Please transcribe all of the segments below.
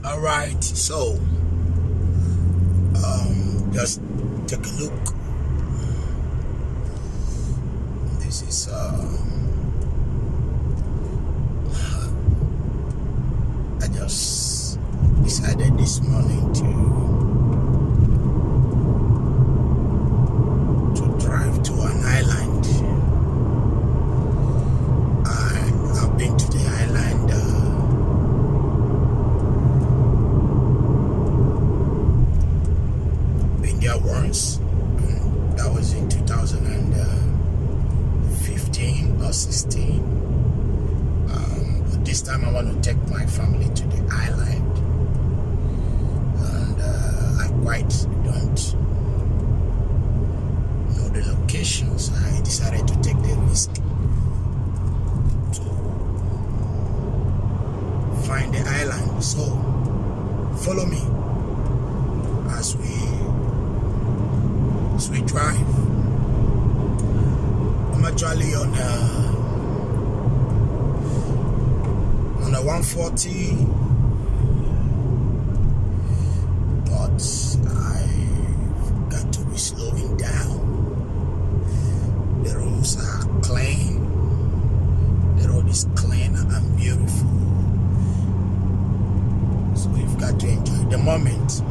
All right, so just take a look. This is I just decided this morning to drive to an island. I've been to the island once, and that was in 2015 or 16. But this time I want to take my family to the island, and I quite don't know the locations. I decided to take the risk to find the island. So follow me as we drive. I'm actually on a 140, but I've got to be slowing down. The roads are clean. The road is clean and beautiful, so we've got to enjoy the moment.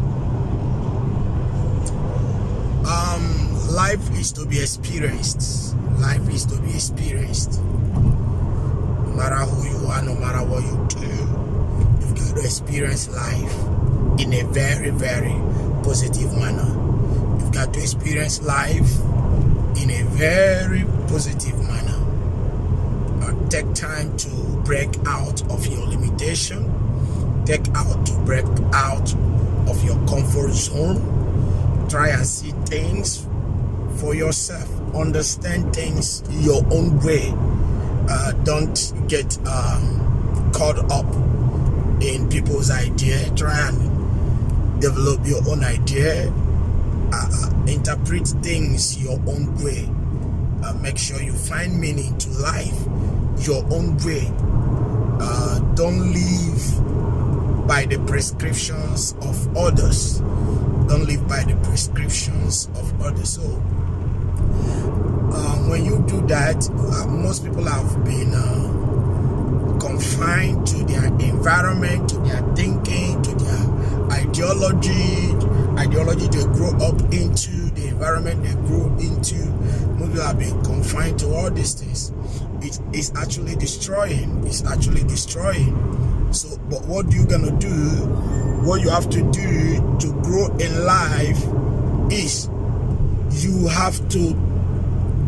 Life is to be experienced. Life is to be experienced. No matter who you are, no matter what you do, you've got to experience life in a very, very positive manner. You've got to experience life in a very positive manner. Take time to break out of your limitation. Break out of your comfort zone. Try and see things for yourself. Understand things your own way. Don't get caught up in people's idea. Try and develop your own idea. Interpret things your own way. Make sure you find meaning to life your own way. Don't live by the prescriptions of others. Don't live by the prescriptions of others. So when you do that, most people have been confined to their environment, to their thinking, to their ideology they grow up into, the environment they grow into. Most people have been confined to all these things. It is actually destroying. It's actually destroying. So, but what you gonna do? What you have to do to grow in life is you have to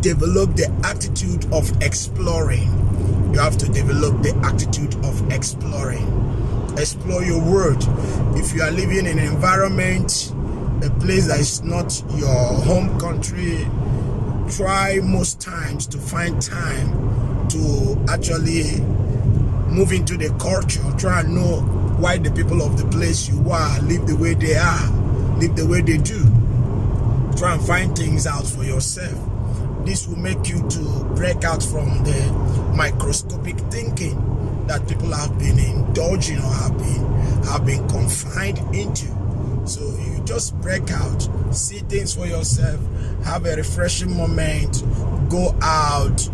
develop the attitude of exploring. You have to develop the attitude of exploring. Explore your world. If you are living in an environment, a place that is not your home country, try most times to find time to actually move into the culture. Try and know why the people of the place you are live the way they are, live the way they do. Try and find things out for yourself. This will make you to break out from the microscopic thinking that people have been indulging or have been confined into. So you just break out, see things for yourself, have a refreshing moment, go out,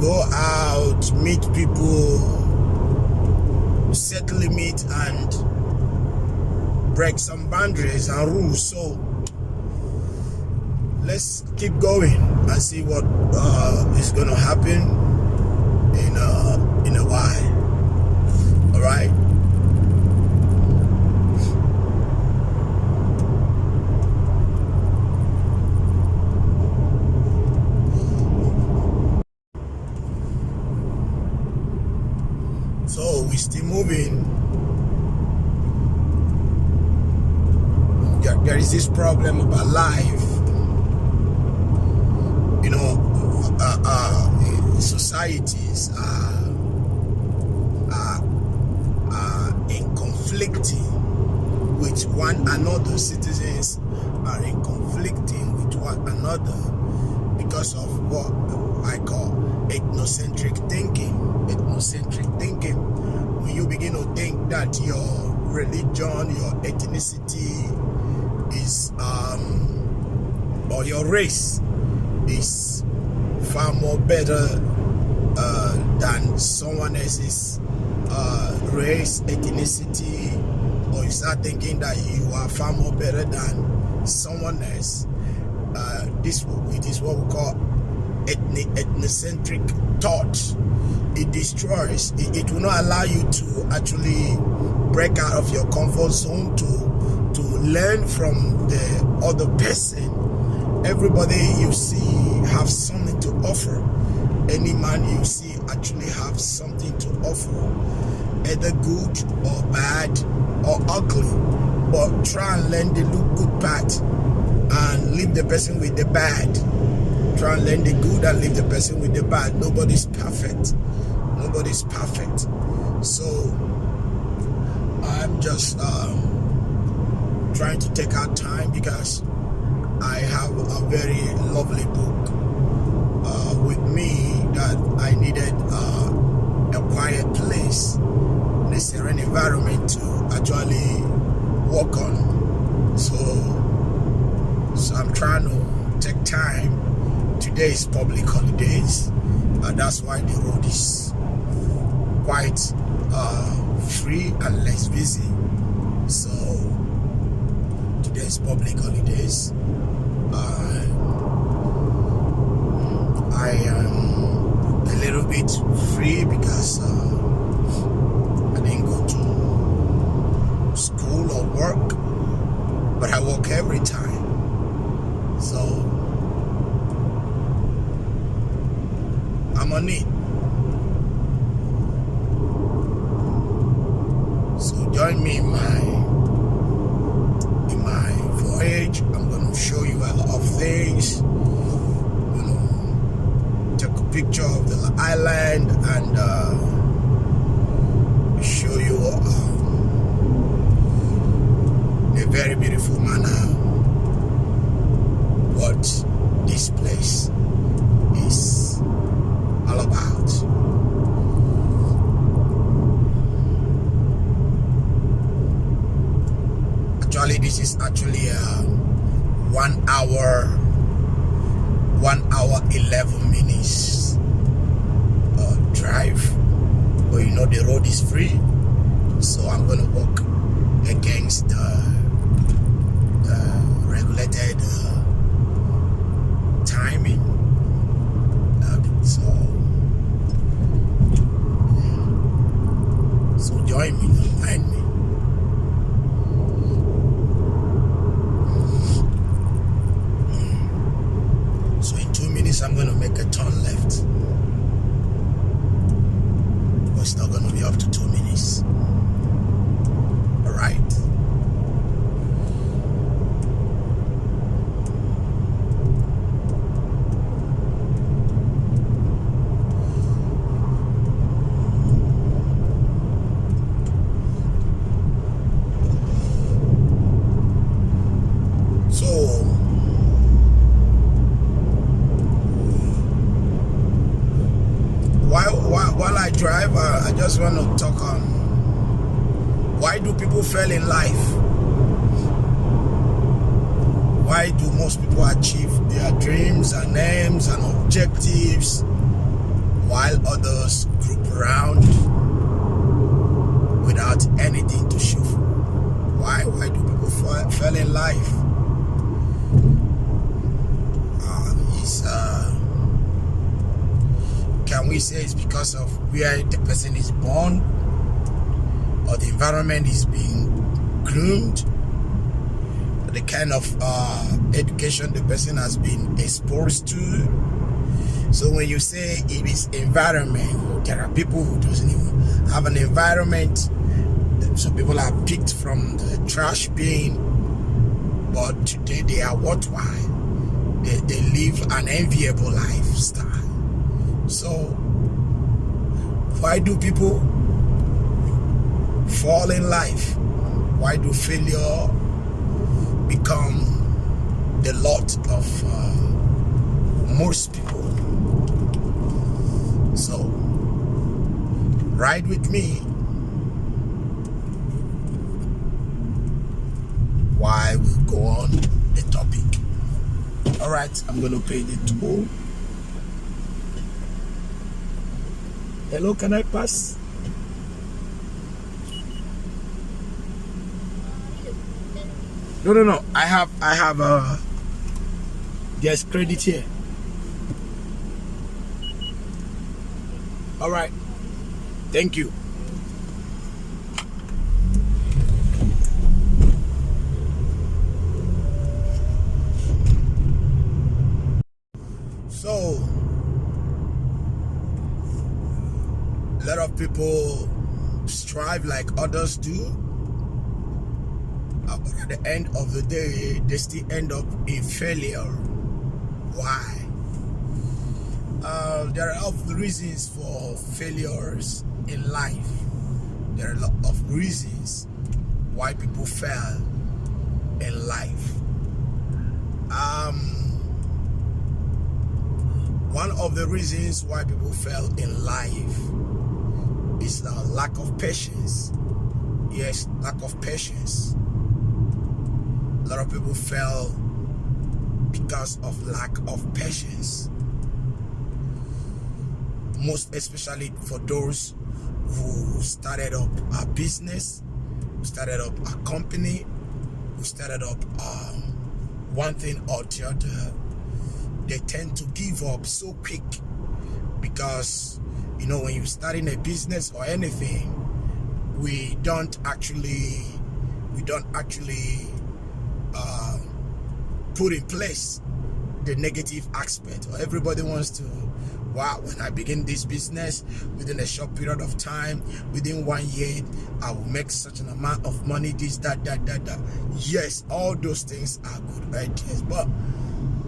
go out, meet people, set limits, and break some boundaries and rules. So let's keep going and see what is going to happen in a while. All right. So we're still moving. There is this problem about life. Society societies are in conflicting with one another. Citizens are in conflicting with one another because of what I call ethnocentric thinking. Ethnocentric thinking, when you begin to think that your religion, your ethnicity is or your race is far more better than someone else's race, ethnicity, or you start thinking that you are far more better than someone else. It is what we call ethnocentric thought. It destroys. It will not allow you to actually break out of your comfort zone to learn from the other person. Everybody you see have something to offer. Any man you see actually have something to offer, either good or bad or ugly. But try and learn the good part and leave the person with the bad. Try and learn the good and leave the person with the bad. Nobody's perfect. Nobody's perfect. So I'm just trying to take out time because I have a very lovely book with me that I needed a quiet place, a serene environment to actually work on. So I'm trying to take time. Today is public holidays, and that's why the road is quite free and less busy. So today is public holidays. I am a little bit free because I didn't go to school or work, but I work every time. So I'm on it. So join me in my voyage. I'm going to show you a lot of things. You know, take a picture of the island and show you in a very beautiful manner what this place is all about. Actually, this is actually a 1 hour 11 minutes drive, but you know the road is free, so I'm gonna walk against the regulated timing. So join me, don't mind me. So in 2 minutes I'm gonna make a turn left. But it's not gonna be up to 2 minutes. Alright. While I drive, I just want to talk on why do people fail in life? Why do most people achieve their dreams and aims and objectives while others group around without anything to show for? Why do people fail in life? Can we say it's because of where the person is born, or the environment is being groomed, the kind of education the person has been exposed to? So when you say it is environment, there are people who doesn't even have an environment. So people are picked from the trash bin, but today they are worthwhile. They live an enviable lifestyle. So Why do people fall in life? Why do failure become the lot of most people? So, ride with me while we go on the topic. All right, I'm going to pay the toll. Hello, can I pass? No. I have there's credit here. All right. Thank you. So, a lot of people strive like others do. But at the end of the day, they still end up in failure. Why? There are a lot of reasons for failures in life. There are a lot of reasons why people fail in life. One of the reasons why people fail in life is the lack of patience. Yes, lack of patience. A lot of people fail because of lack of patience. Most especially for those who started up a business, who started up a company, who started up one thing or the other. They tend to give up so quick because, you know, when you're starting a business or anything, we don't actually put in place the negative aspect. Or everybody wants to, wow, when I begin this business, within a short period of time, within 1 year, I will make such an amount of money, this, that. Yes, all those things are good ideas, but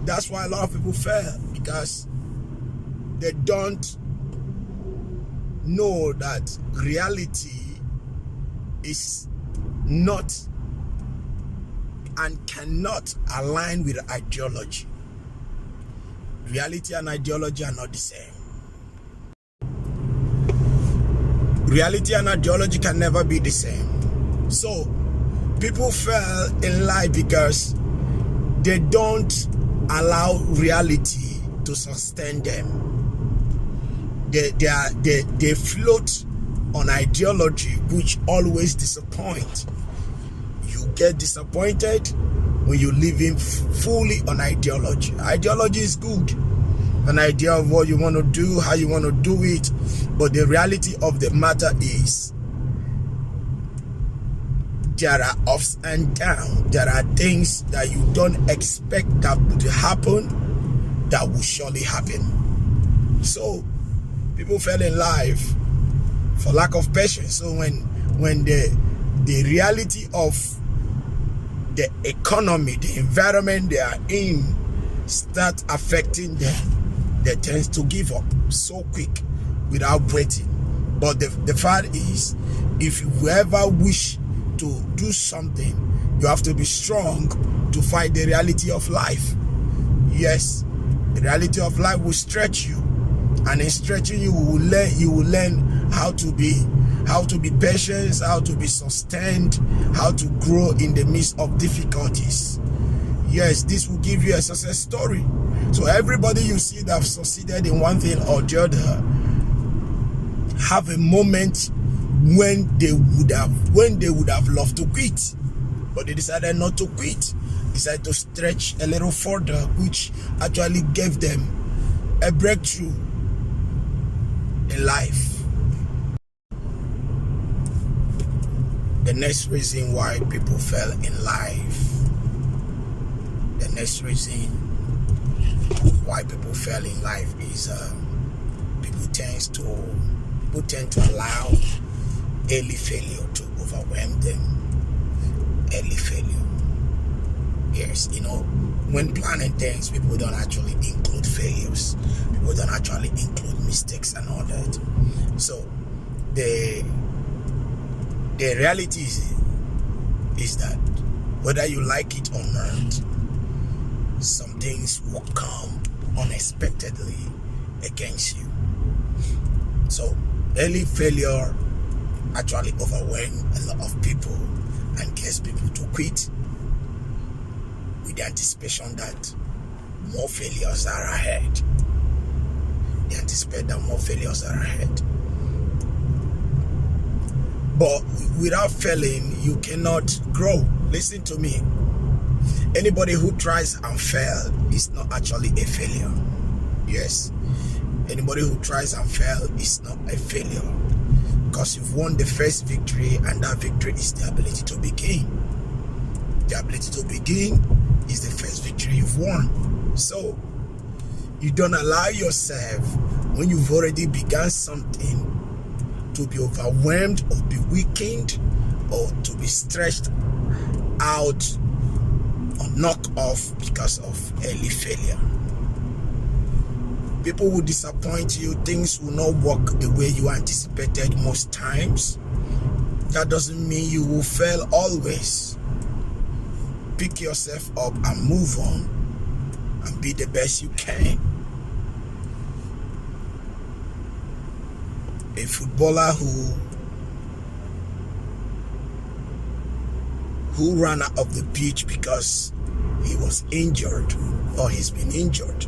that's why a lot of people fail, because they don't know that reality is not and cannot align with ideology. Reality and ideology are not the same. Reality and ideology can never be the same. So, people fail in life because they don't allow reality to sustain them. They float on ideology, which always disappoint. You get disappointed when you live in fully on ideology. Ideology is good, an idea of what you want to do, how you want to do it, but the reality of the matter is there are ups and downs. There are things that you don't expect that would happen that will surely happen. So people fail in life for lack of patience. So when the reality of the economy, the environment they are in start affecting them, they tend to give up so quick without waiting. But the fact is, if you ever wish to do something, you have to be strong to fight the reality of life. Yes, the reality of life will stretch you, and in stretching you will learn how to be patient, how to be sustained, how to grow in the midst of difficulties. Yes, this will give you a success story. So everybody you see that have succeeded in one thing or the other have a moment when they would have loved to quit, but they decided not to quit. Decided to stretch a little further, which actually gave them a breakthrough in life. The next reason why people fail in life, the next reason why people fail in life is people tend to allow early failure to overwhelm them. Early failure. Yes, you know, when planning things, people don't actually include failures. People don't actually include mistakes and all that. So the reality is that whether you like it or not, some things will come unexpectedly against you. So early failure actually overwhelms a lot of people and gets people to quit with the anticipation that more failures are ahead. They anticipate that more failures are ahead. But without failing, you cannot grow. Listen to me. Anybody who tries and fails is not actually a failure. Yes. Anybody who tries and fails is not a failure. Because you've won the first victory, and that victory is the ability to begin. The ability to begin is the first victory you've won. So, you don't allow yourself, when you've already begun something, to be overwhelmed or be weakened or to be stretched out or knocked off because of early failure. People will disappoint you. Things will not work the way you anticipated most times. That doesn't mean you will fail always. Pick yourself up and move on and be the best you can. A footballer who ran out of the pitch because he was injured, or he's been injured,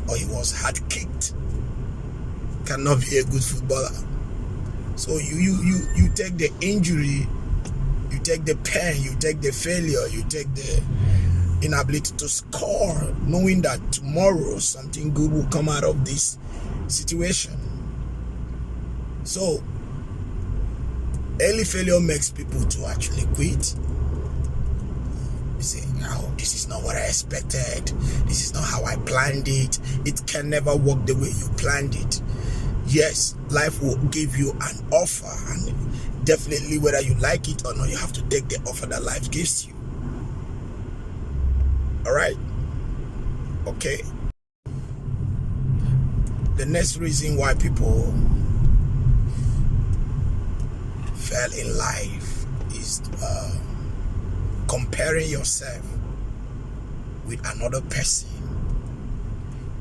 or he was hard kicked, cannot be a good footballer. So you take the injury, you take the pain, you take the failure, you take the inability to score, knowing that tomorrow something good will come out of this situation. So early failure makes people to actually quit. You say, oh, this is not what I expected. This is not how I planned it. It can never work the way you planned it. Yes, life will give you an offer, and definitely whether you like it or not, you have to take the offer that life gives you. All right? Okay. The next reason why people fail in life is comparing yourself with another person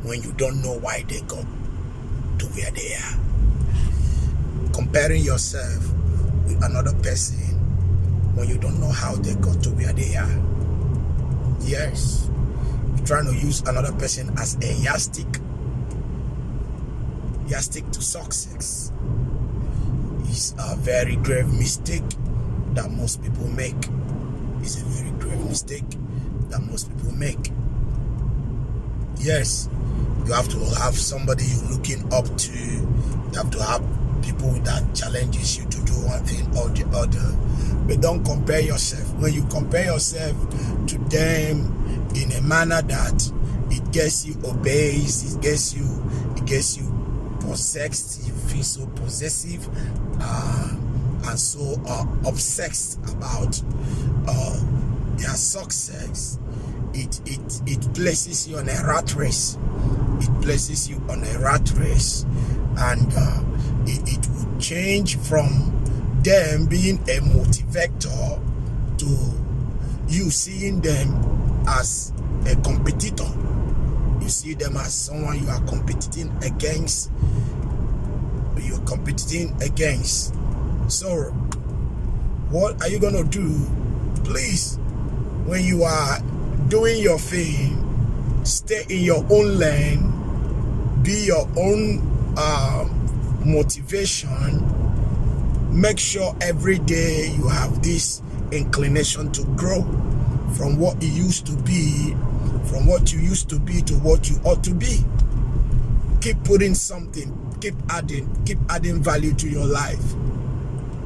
when you don't know why they got to where they are. Comparing yourself with another person when you don't know how they got to where they are. Yes, you're trying to use another person as a yardstick to success. It's a very grave mistake that most people make. It's a very grave mistake that most people make. Yes, you have to have somebody you're looking up to. You have to have people that challenges you to do one thing or the other. But don't compare yourself. When you compare yourself to them in a manner that it gets you obeyed, it gets you possessed, you feel so possessive and so obsessed about their success, it places you on a rat race. It places you on a rat race, and it will change from them being a motivator to you seeing them as a competitor. You see them as someone you are competing against. So what are you gonna do? Please, when you are doing your thing, stay in your own lane, be your own motivation. Make sure every day you have this inclination to grow from what you used to be, to what you ought to be. Keep putting something, keep adding value to your life.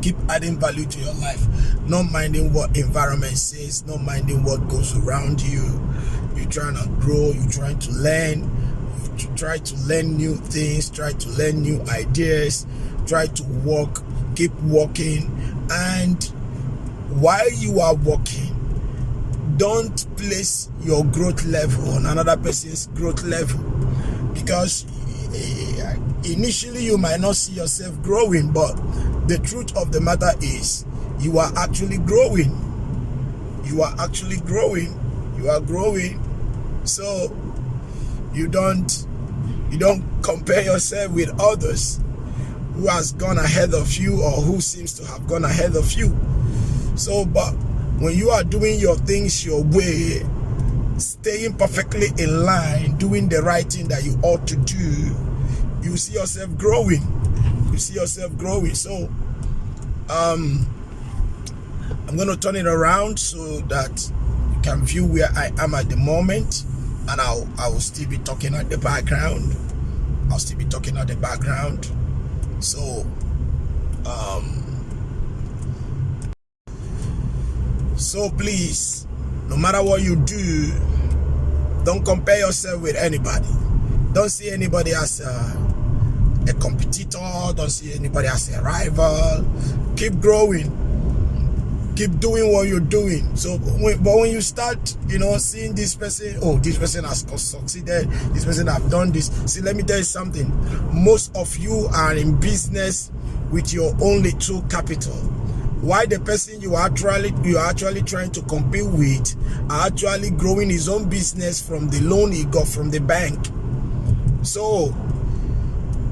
Keep adding value to your life, not minding what environment says, not minding what goes around you. You're trying to grow, you're trying to learn, you try to learn new things, try to learn new ideas, try to work, keep working. And while you are working, don't place your growth level on another person's growth level, because initially you might not see yourself growing, but the truth of the matter is you are actually growing. You are actually growing. You are growing. So you don't compare yourself with others who has gone ahead of you or who seems to have gone ahead of you. So, but when you are doing your things your way, staying perfectly in line, doing the right thing that you ought to do, you see yourself growing. You see yourself growing. So I'm going to turn it around so that you can view where I am at the moment, and I will still be talking at the background. I'll still be talking at the background. So so please, no matter what you do, don't compare yourself with anybody. Don't see anybody as a competitor. Don't see anybody as a rival. Keep growing. Keep doing what you're doing. So, but when you start, seeing this person, oh, this person has succeeded, this person have done this. See, let me tell you something. Most of you are in business with your own little capital. Why the person you are actually trying to compete with are actually growing his own business from the loan he got from the bank. So,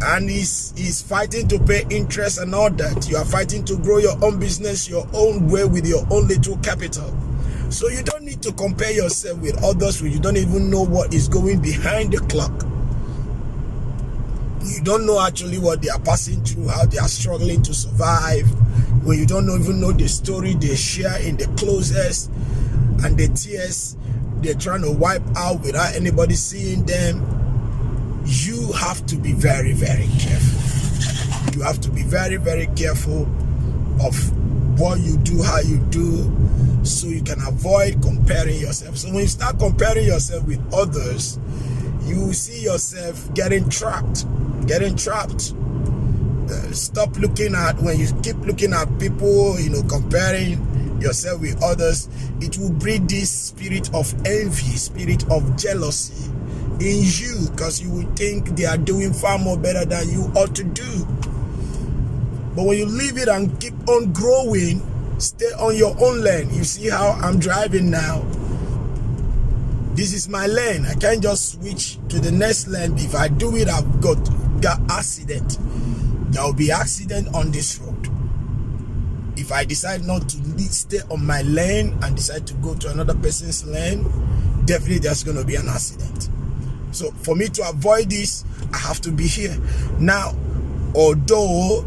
and he's fighting to pay interest and all that. You are fighting to grow your own business your own way with your own little capital. So you don't need to compare yourself with others who you don't even know what is going behind the clock. You don't know actually what they are passing through, how they are struggling to survive. When you don't even know the story they share in the closest, and the tears they're trying to wipe out without anybody seeing them. You have to be very, very careful. You have to be very, very careful of what you do, how you do, so you can avoid comparing yourself. So when you start comparing yourself with others, you see yourself getting trapped. Stop looking at, when you keep looking at people, comparing yourself with others, it will breed this spirit of envy, spirit of jealousy in you, because you will think they are doing far more better than you ought to do. But when you leave it and keep on growing, stay on your own lane. You see how I'm driving now? This is my lane. I can't just switch to the next lane. If I do it, I've got accident. There will be accident on this road. If I decide not to stay on my lane and decide to go to another person's lane, definitely there's going to be an accident. So for me to avoid this, I have to be here. Now, although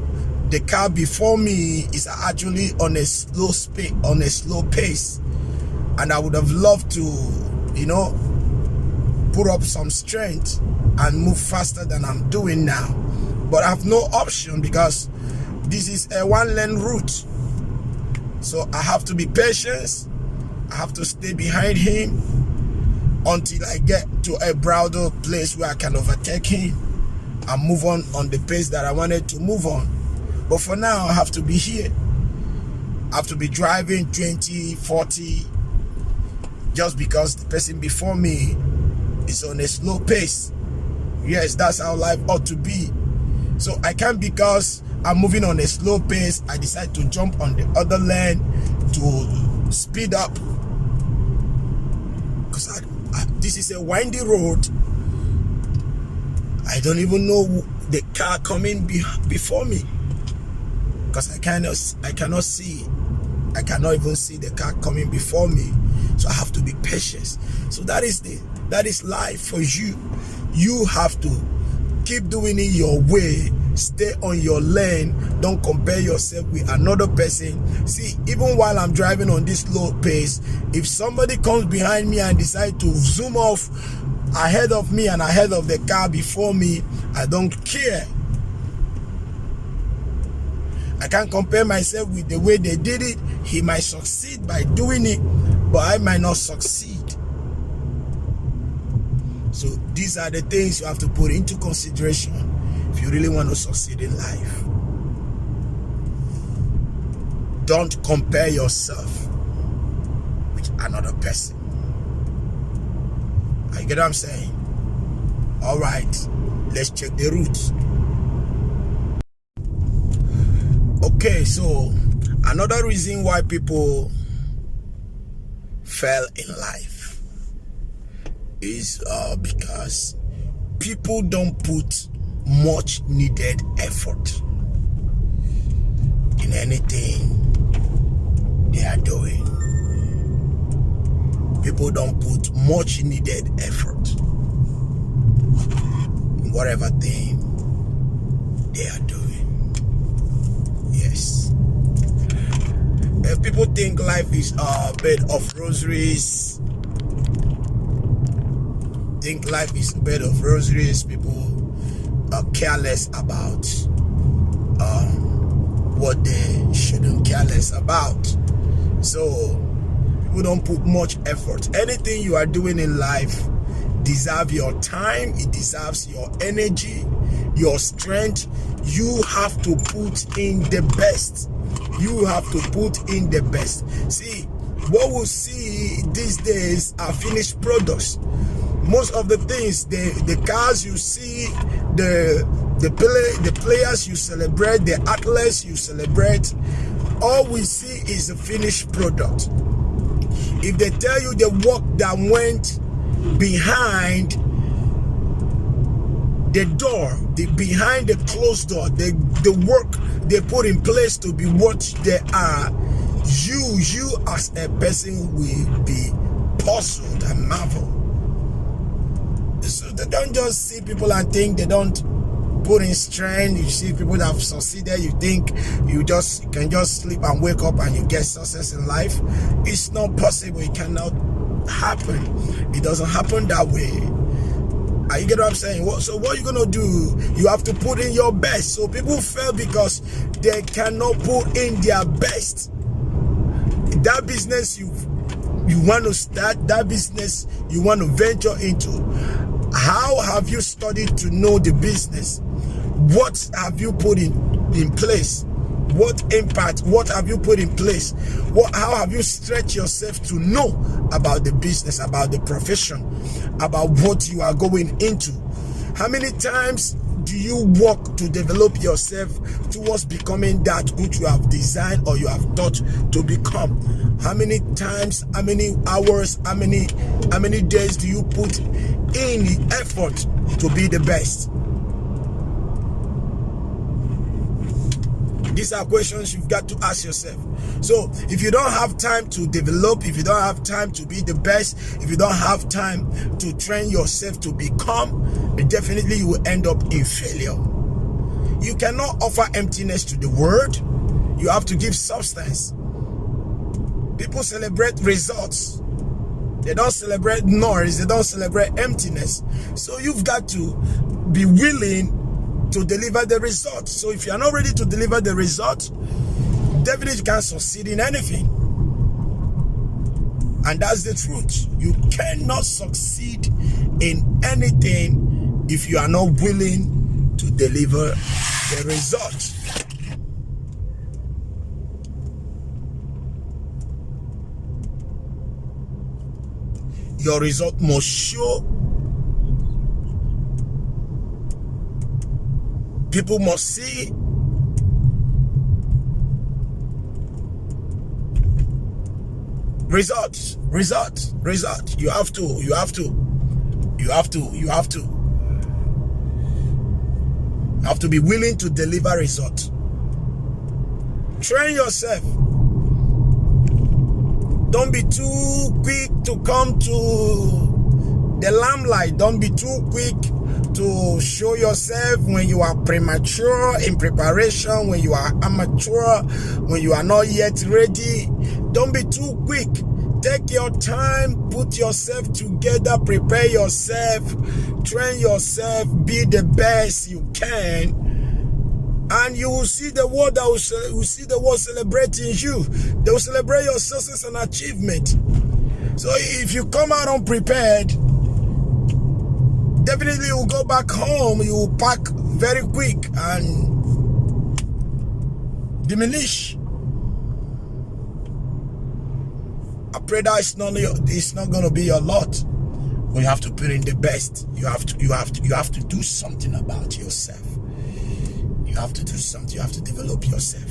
the car before me is actually on a slow pace, and I would have loved to, put up some strength and move faster than I'm doing now. But I have no option because this is a one-lane route. So I have to be patient. I have to stay behind him until I get to a broader place where I can overtake him and move on the pace that I wanted to move on. But for now, I have to be here. I have to be driving 20, 40, just because the person before me is on a slow pace. Yes, that's how life ought to be. So I can't, because I'm moving on a slow pace, I decide to jump on the other lane to speed up. Because this is a windy road. I don't even know the car coming before me, because I cannot see. I cannot even see the car coming before me. So I have to be patient. So that is life for you. You have to keep doing it your way. Stay on your lane. Don't compare yourself with another person. See, even while I'm driving on this low pace, if somebody comes behind me and decides to zoom off ahead of me and ahead of the car before me, I don't care. I can't compare myself with the way they did it. He might succeed by doing it, but I might not succeed. So these are the things you have to put into consideration if you really want to succeed in life. Don't compare yourself with another person. You get what I'm saying? All right, let's check the route. Okay, so another reason why people fail in life is because people don't put much needed effort in anything they are doing. People don't put much needed effort in whatever thing they are doing. Yes. If people think life is a bed of roses, people are careless about what they shouldn't care less about. So people don't put much effort. Anything you are doing in life deserves your time, it deserves your energy, your strength. You have to put in the best. You have to put in the best. See, what we see these days are finished products. Most of the things, the cars you see, the players you celebrate, the athletes you celebrate, all we see is a finished product. If they tell you the work that went behind the door, behind the closed door, the work they put in place to be what they are, you as a person will be puzzled and marvel. So they don't just see people and think they don't put in strength. You see people that have succeeded, you think you can just sleep and wake up and you get success in life. It's not possible. It cannot happen. It doesn't happen that way. Are you get what I'm saying? So what are you gonna do? You have to put in your best. So people fail because they cannot put in their best. That business you want to start, that business you want to venture into, how have you studied to know the business? What have you put in place? What impact? What have you put in place? How have you stretched yourself to know about the business, about the profession, about what you are going into? How many times do you work to develop yourself towards becoming that which you have designed or you have thought to become? How many times, how many hours, how many days do you put in the effort to be the best? These are questions you've got to ask yourself. So if you don't have time to develop, if you don't have time to be the best, if you don't have time to train yourself to become, definitely you will end up in failure. You cannot offer emptiness to the world. You have to give substance. People celebrate results. They don't celebrate noise. They don't celebrate emptiness. So you've got to be willing to deliver the result. So if you are not ready to deliver the result, definitely you can't succeed in anything. And that's the truth. You cannot succeed in anything if you are not willing to deliver the result. Your result must show. People must see. Result. You have to be willing to deliver result. Train yourself. Don't be too quick to come to the limelight. Don't be too quick to show yourself when you are premature in preparation, when you are amateur, when you are not yet ready. Don't be too quick. Take your time, put yourself together, prepare yourself, train yourself, be the best you can, and you will see the world that will see the world celebrating you. They will celebrate your success and achievement. So if you come out unprepared, definitely you will go back home, you will pack very quick and diminish. I pray that it's not going to be your lot. But you have to put in the best. You have to do something about yourself. You have to do something. You have to develop yourself.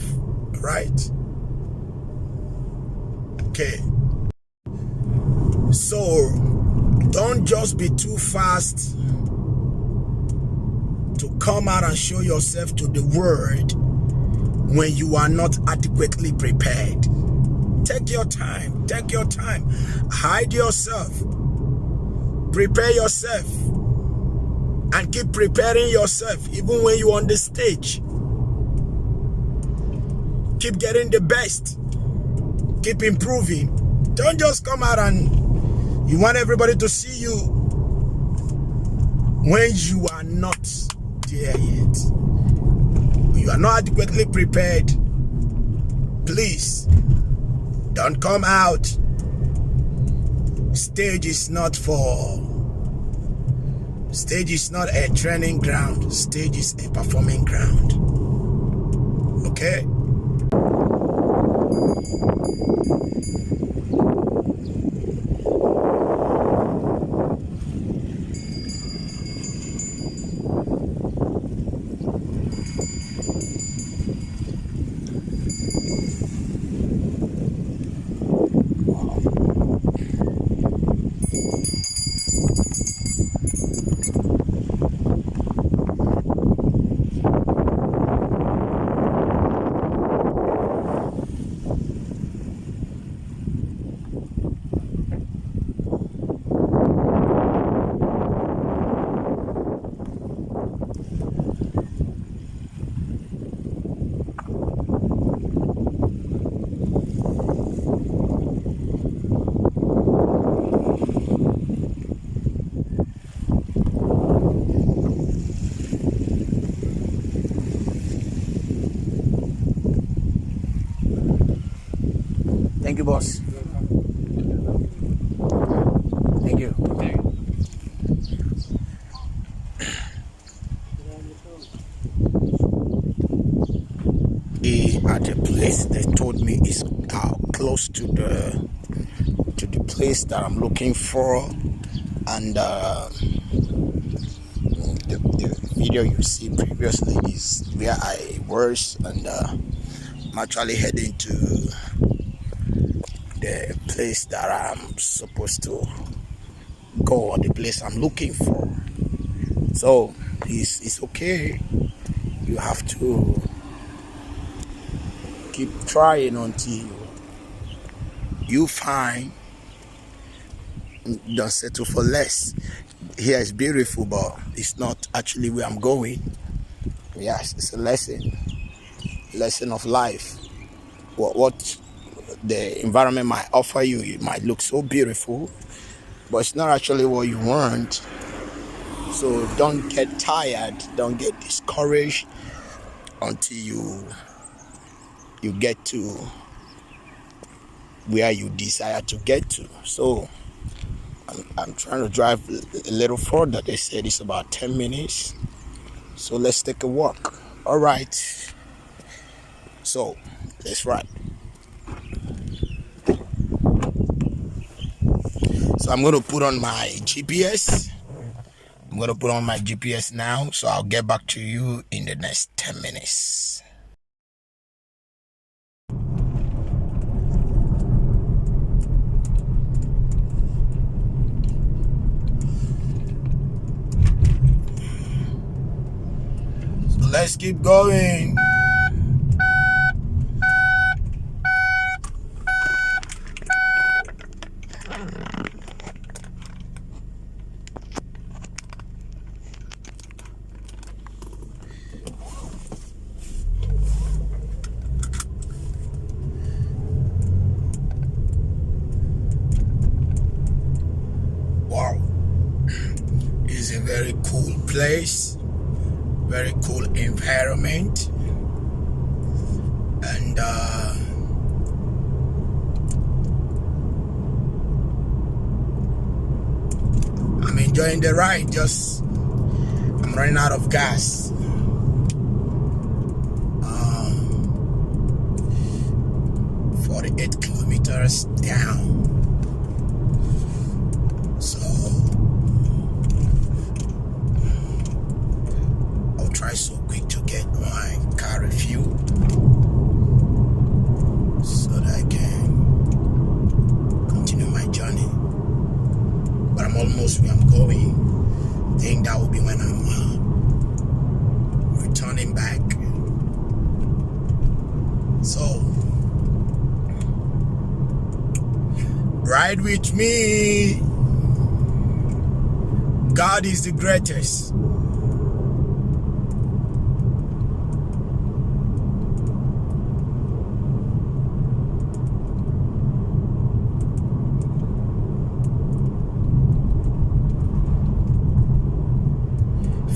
right? Okay. So don't just be too fast to come out and show yourself to the world when you are not adequately prepared. Take your time. Take your time. Hide yourself. Prepare yourself. And keep preparing yourself even when you're on the stage. Keep getting the best. Keep improving. Don't just come out and you want everybody to see you when you are not there yet. When you are not adequately prepared, please don't come out. Stage is not a training ground. Stage is a performing ground. Okay? Thank you, boss. Thank you. Okay. At a place they told me is close to the place that I'm looking for, and the video you see previously is where I was, and I'm actually heading to the place that I'm supposed to go, or the place I'm looking for. So it's okay. You have to keep trying until you find. Don't settle for less. Here is beautiful, but it's not actually where I'm going. Yes, it's a lesson of life. What the environment might offer you, it might look so beautiful, but it's not actually what you want. So don't get tired, don't get discouraged until you get to where you desire to get to. So I'm trying to drive a little further. They said it's about 10 minutes. So let's take a walk. All right. So let's ride. So I'm going to put on my GPS. I'm going to put on my GPS now. So I'll get back to you in the next 10 minutes. Let's keep going. Wow. It's a very cool place. Very cool environment, and I'm enjoying the ride. I'm running out of gas. 48 kilometers down. So I'll try so quick to get my car refueled. coming back. So ride with me. God is the greatest.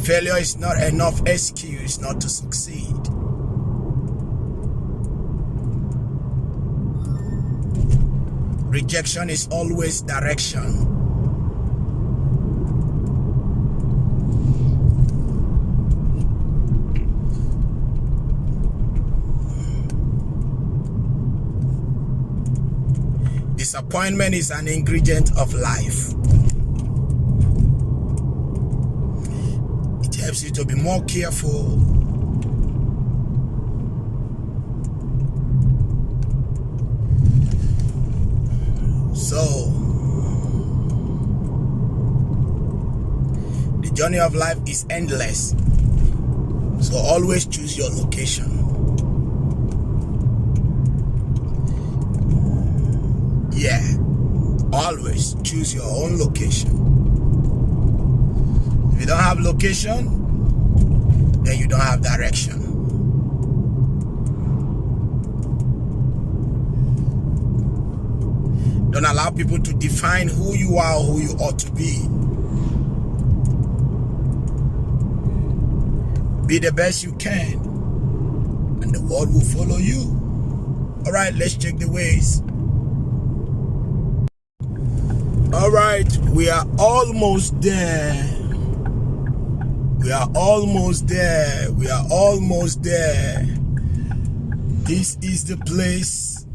Failure is not enough excuse not to succeed. Rejection is always direction. Disappointment is an ingredient of life. It helps you to be more careful. So, the journey of life is endless. So always choose your location. Yeah, always choose your own location. If you don't have location, then you don't have direction. Don't allow people to define who you are or who you ought to be. Be the best you can, and the world will follow you. All right, let's check the ways. All right, we are almost there. We are almost there. We are almost there. This is the place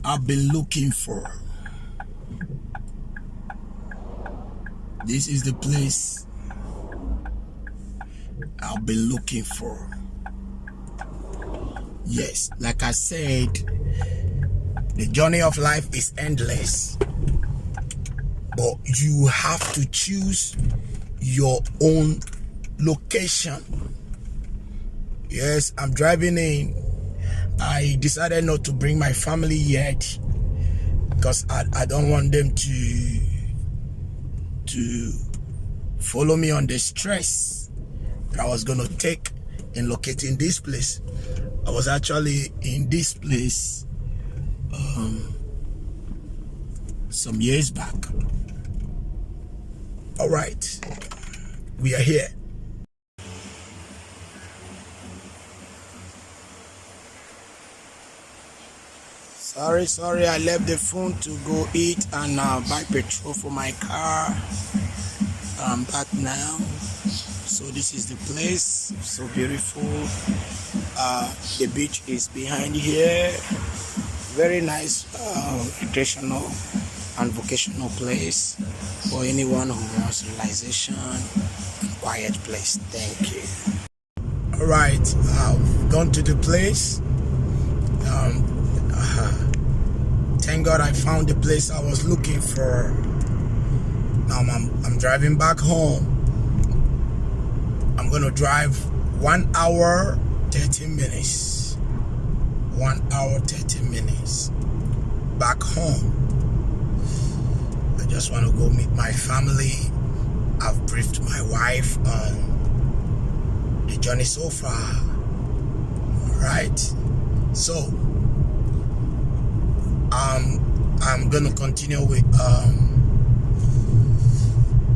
I've been looking for. This is the place I've been looking for. Yes, like I said, the journey of life is endless. But you have to choose your own location. Yes, I'm driving in. I decided not to bring my family yet because I don't want them to follow me on the stress that I was going to take in locating this place. I was actually in this place some years back. All right, we are here. Sorry, I left the phone to go eat and buy petrol for my car. I'm back now. So this is the place, so beautiful. The beach is behind here. Very nice recreational and vocational place for anyone who wants relaxation and quiet place. Thank you. All right, I've gone to the place. Thank God I found the place I was looking for. Now I'm driving back home. I'm gonna drive 1 hour 30 minutes. 1 hour 30 minutes back home. I just want to go meet my family. I've briefed my wife on the journey so far. All right, so I'm gonna continue with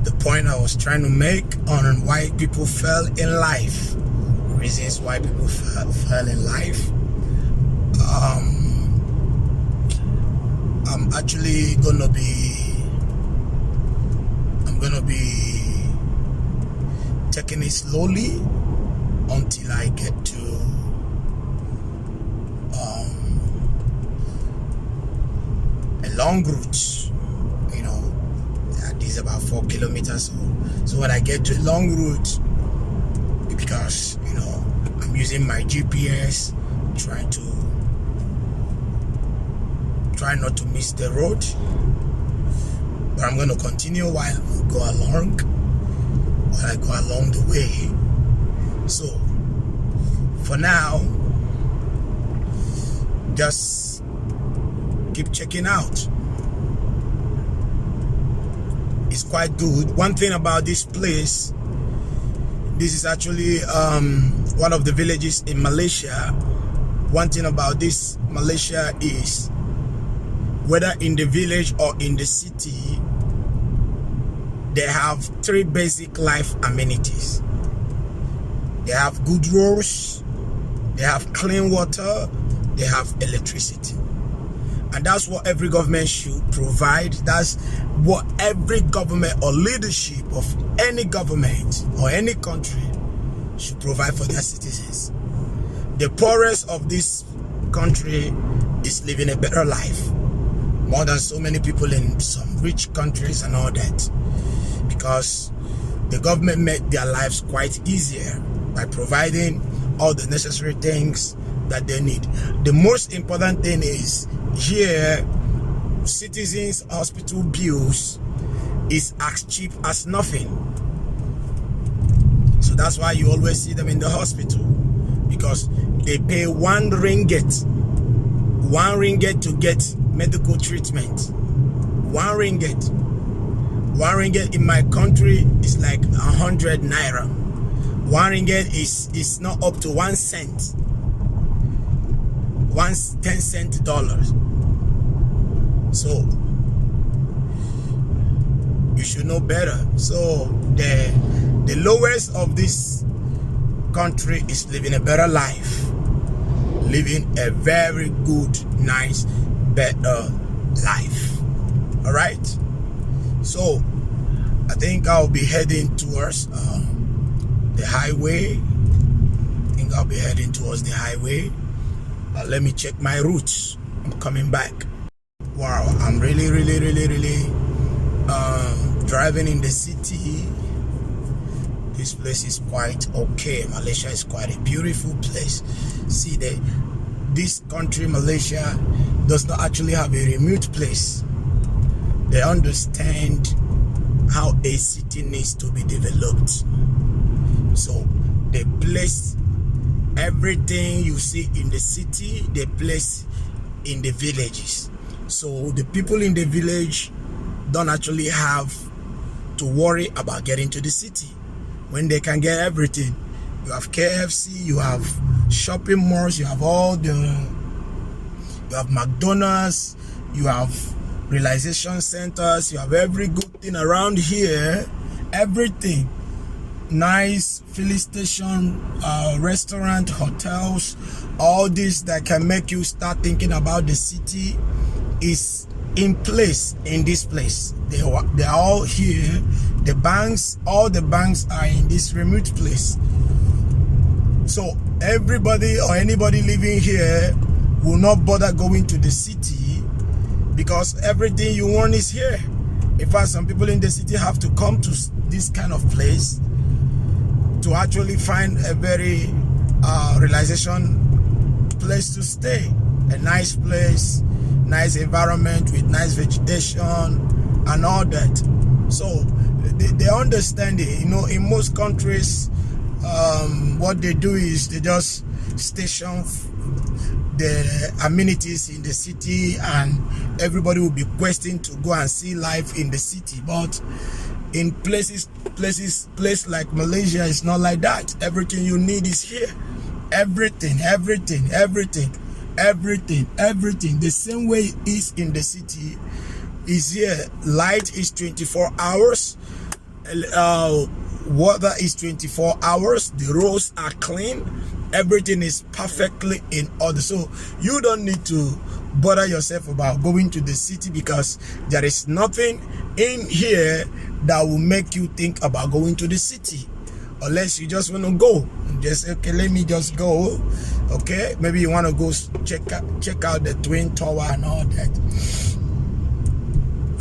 the point I was trying to make on why people fell in life, reasons why people fell in life. I'm actually gonna be taking it slowly until I get to a long route. You know, this is about 4 kilometers. So when I get to a long route, because you know I'm using my GPS, try not to miss the road. But I'm going to continue while I go along the way, So for now, just keep checking out. It's quite good. One thing about this place, this is actually one of the villages in Malaysia. One thing about this Malaysia is, whether in the village or in the city, they have 3 basic life amenities. They have good roads, they have clean water, they have electricity. And that's what every government should provide. That's what every government or leadership of any government or any country should provide for their citizens. The poorest of this country is living a better life, more than so many people in some rich countries and all that, because the government made their lives quite easier by providing all the necessary things that they need. The most important thing is, here, citizens' hospital bills is as cheap as nothing. So that's why you always see them in the hospital, because they pay 1 ringgit. 1 ringgit to get medical treatment. 1 ringgit. 1 ringgit in my country is like 100 naira. 1 ringgit is not up to 1 cent. 10 cent dollars. So you should know better. So the lowest of this country is living a better life, living a very good, nice, better life. All right. So I think I'll be heading towards the highway. I think I'll be heading towards the highway. Let me check my routes. I'm coming back. Wow, I'm really driving in the city. This place is quite okay. Malaysia is quite a beautiful place. See, this country, Malaysia, does not actually have a remote place. They understand how a city needs to be developed. So they place everything you see in the city, they place in the villages. So the people in the village don't actually have to worry about getting to the city when they can get everything. You have KFC, you have shopping malls, you have you have McDonald's, you have realization centers, you have every good thing around here. Everything. Nice filling station, restaurant, hotels, all this that can make you start thinking about the city is in place in this place. They're all here. The banks, all the banks are in this remote place. So everybody or anybody living here will not bother going to the city, because everything you want is here. In fact, some people in the city have to come to this kind of place to actually find a very realization place to stay. A nice place, nice environment with nice vegetation and all that. So they understand it. You know, in most countries, what they do is they just station the amenities in the city, and everybody will be questing to go and see life in the city. But in places like Malaysia, it's not like that. Everything you need is here. Everything. The same way it is in the city is here. Light is 24 hours. Water is 24 hours. The roads are clean. Everything is perfectly in order. So you don't need to bother yourself about going to the city, because there is nothing in here that will make you think about going to the city, unless you just want to go and just say, okay, let me just go. Okay, maybe you want to go check out the Twin Tower and all that.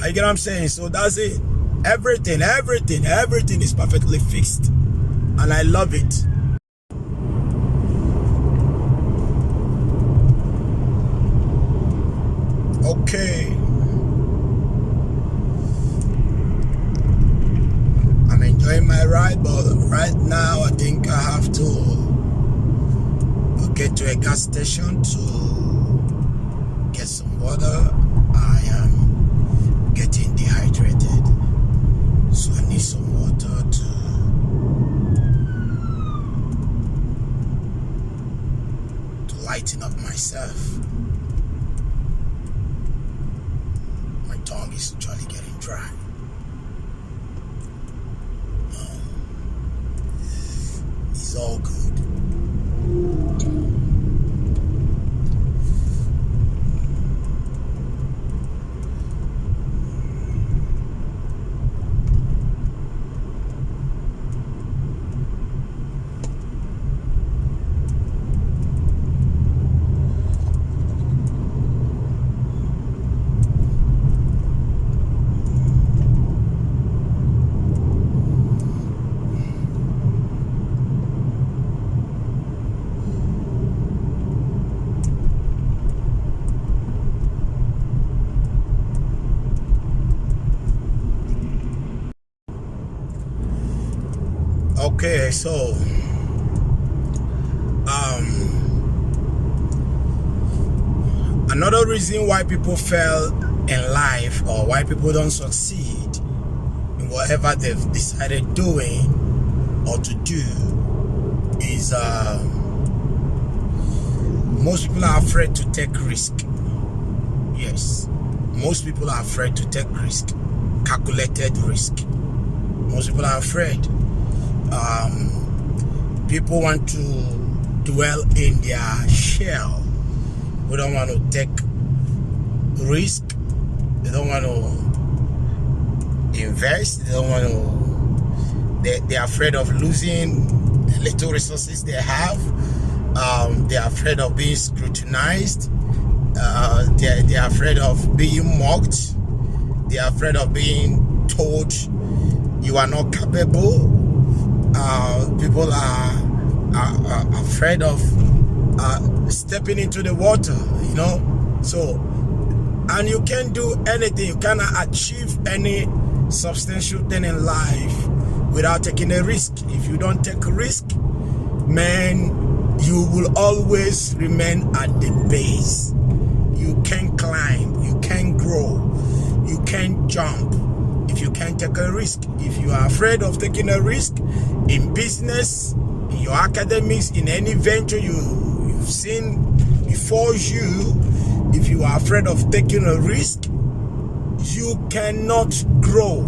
I get what I'm saying. So that's it. Everything is perfectly fixed, and I love it. Okay, I'm enjoying my ride, but right now I think I have to to a gas station to get some water. I am getting dehydrated, so I need some water to lighten up myself. My tongue is actually getting dry. It's all good. Okay, so another reason why people fail in life, or why people don't succeed in whatever they've decided doing or to do, is most people are afraid to take risk. Yes, most people are afraid to take risk, calculated risk. Most people are afraid. People want to dwell in their shell. We don't want to take risk. They don't want to invest. They don't want to. They're afraid of losing the little resources they have. They're afraid of being scrutinized. They're afraid of being mocked. They're afraid of being told you are not capable. People are afraid of stepping into the water, you know. So, and you can't do anything, you cannot achieve any substantial thing in life without taking a risk. If you don't take a risk, man, you will always remain at the base. You can't climb, you can't grow, you can't jump if you can't take a risk. If you are afraid of taking a risk in business, in your academics, in any venture you've seen before you, if you are afraid of taking a risk, you cannot grow.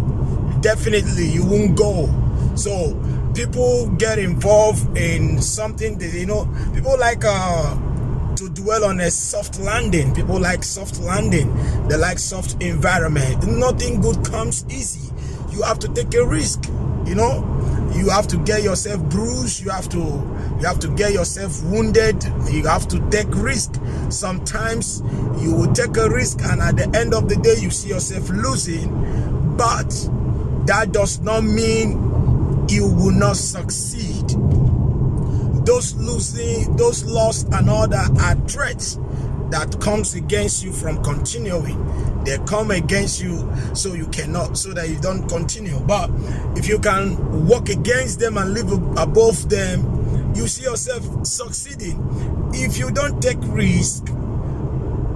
Definitely you won't go. So people get involved in something that, you know, people like to dwell on a soft landing. People like soft landing. They like soft environment. Nothing good comes easy. You have to take a risk, you know. You have to get yourself bruised. You have to get yourself wounded. You have to take risk. Sometimes you will take a risk, and at the end of the day you see yourself losing, but that does not mean you will not succeed. Those losing, those loss and all that are threats that comes against you from continuing. They come against you so you cannot, so that you don't continue. But if you can walk against them and live above them, you see yourself succeeding. If you don't take risk,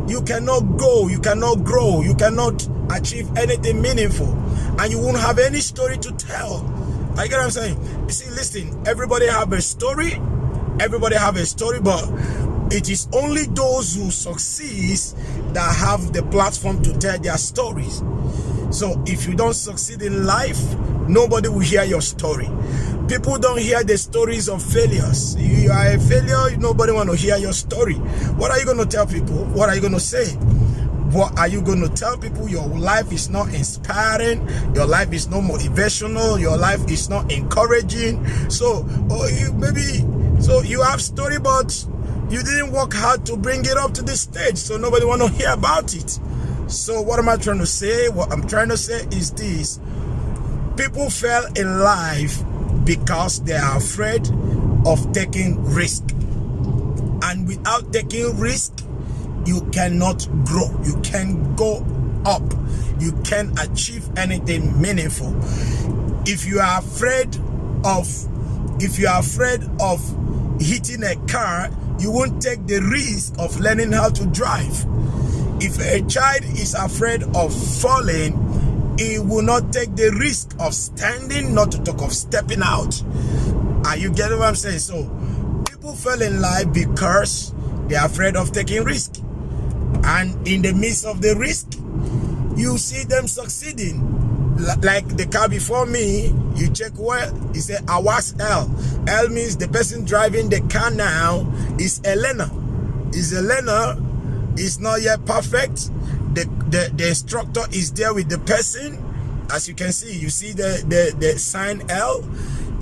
you cannot go, you cannot grow, you cannot achieve anything meaningful, and you won't have any story to tell. I get what I'm saying? You see, listen, everybody have a story. Everybody have a story, but it is only those who succeed that have the platform to tell their stories. So if you don't succeed in life, nobody will hear your story. People don't hear the stories of failures. You are a failure, nobody want to hear your story. What are you going to tell people? What are you going to say? What are you going to tell people? Your life is not inspiring. Your life is not motivational. Your life is not encouraging. So, so you have story, but you didn't work hard to bring it up to the stage. So nobody want to hear about it. So what am I trying to say? What I'm trying to say is this. People fail in life because they are afraid of taking risk. And without taking risk, you cannot grow. You can't go up. You can't achieve anything meaningful. If you are afraid of hitting a car, you won't take the risk of learning how to drive. If a child is afraid of falling, he will not take the risk of standing, not to talk of stepping out. Are you getting what I'm saying? So people fail in life because they are afraid of taking risk. And in the midst of the risk, you see them succeeding. Like the car before me, you check well, it said Awas L. L means the person driving the car now is a learner. Is a learner, is not yet perfect. The instructor is there with the person. As you can see, you see the sign L.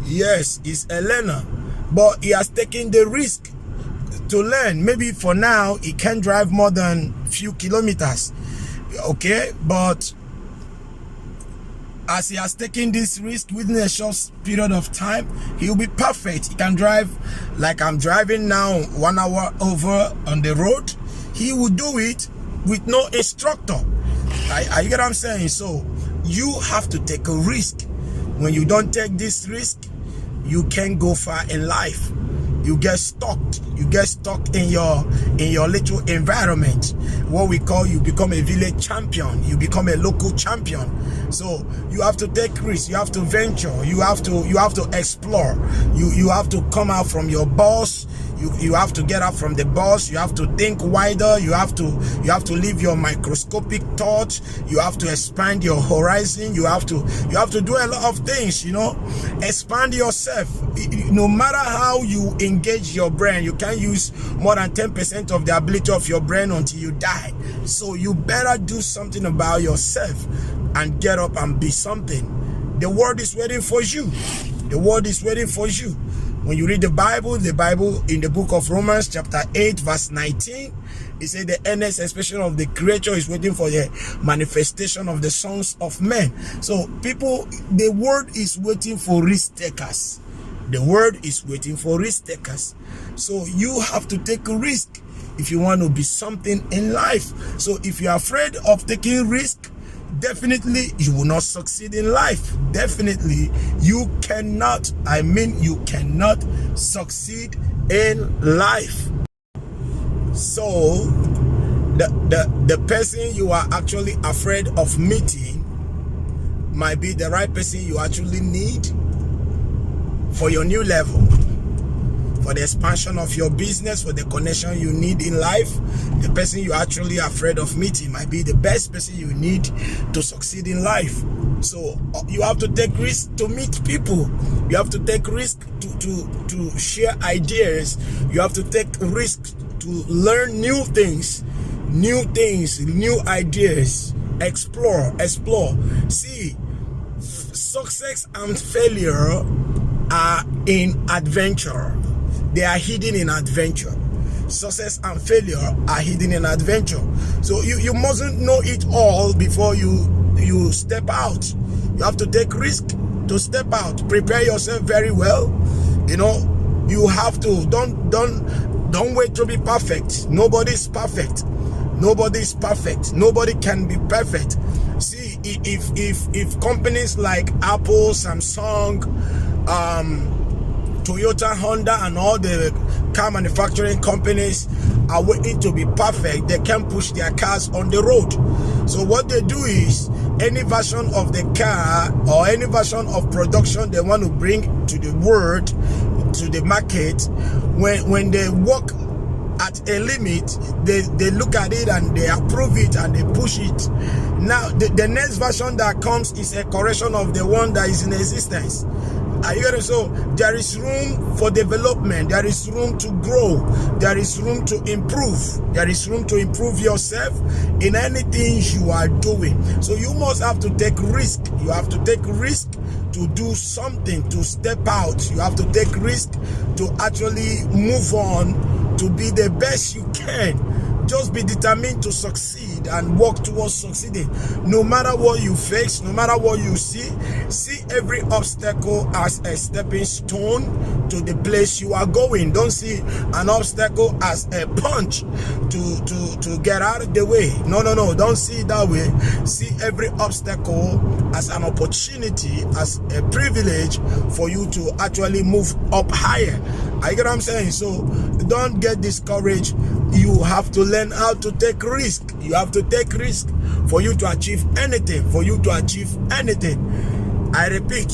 Yes, he's a learner, but he has taken the risk to learn. Maybe for now he can't drive more than few kilometers, okay, but as he has taken this risk within a short period of time, he will be perfect. He can drive like I'm driving now, 1 hour over on the road. He will do it with no instructor. You get what I'm saying? So you have to take a risk. When you don't take this risk, you can't go far in life. You get stuck. You get stuck in your little environment. What we call, you become a village champion. You become a local champion. So you have to take risks. You have to venture. You have to explore. You have to come out from your boss. You have to get out from the boss. You have to think wider. You have to leave your microscopic thoughts. You have to expand your horizon. You have to do a lot of things, you know. Expand yourself. No matter how you engage your brain, you can't use more than 10% of the ability of your brain until you die. So you better do something about yourself and get up and be something. The world is waiting for you. The world is waiting for you. When you read the Bible in the book of Romans chapter 8 verse 19, it says the earnest expectation of the creature is waiting for the manifestation of the sons of men. So people, the world is waiting for risk takers. The world is waiting for risk takers. So you have to take a risk if you want to be something in life. So if you're afraid of taking risk, definitely you will not succeed in life. Definitely you cannot, you cannot succeed in life. So the person you are actually afraid of meeting might be the right person you actually need for your new level, for the expansion of your business, for the connection you need in life. The person you're actually afraid of meeting might be the best person you need to succeed in life. So you have to take risks to meet people. You have to take risks to share ideas. You have to take risks to learn new things, new ideas. Explore. See, success and failure are in adventure. They are hidden in adventure. Success and failure are hidden in adventure. So you mustn't know it all before you step out. You have to take risk to step out. Prepare yourself very well. You know, you have to don't wait to be perfect. Nobody's perfect. Nobody's perfect. Nobody can be perfect. See, if companies like Apple, Samsung, Toyota, Honda, and all the car manufacturing companies are waiting to be perfect, they can push their cars on the road. So what they do is, any version of the car or any version of production they want to bring to the world, to the market, when they work at a limit, they look at it and they approve it and they push it. Now the next version that comes is a correction of the one that is in existence. Are you getting? So there is room for development. There is room to grow. There is room to improve. There is room to improve yourself in anything you are doing. So you must have to take risk. You have to take risk to do something, to step out. You have to take risk to actually move on, to be the best you can. Just be determined to succeed and work towards succeeding. No matter what you face, no matter what you see every obstacle as a stepping stone to the place you are going. Don't see an obstacle as a punch to get out of the way. No. Don't see it that way. See every obstacle as an opportunity, as a privilege for you to actually move up higher I get what I'm saying? So don't get discouraged. You have to learn how to take risk. You have to take risk for you to achieve anything. For you to achieve anything. I repeat,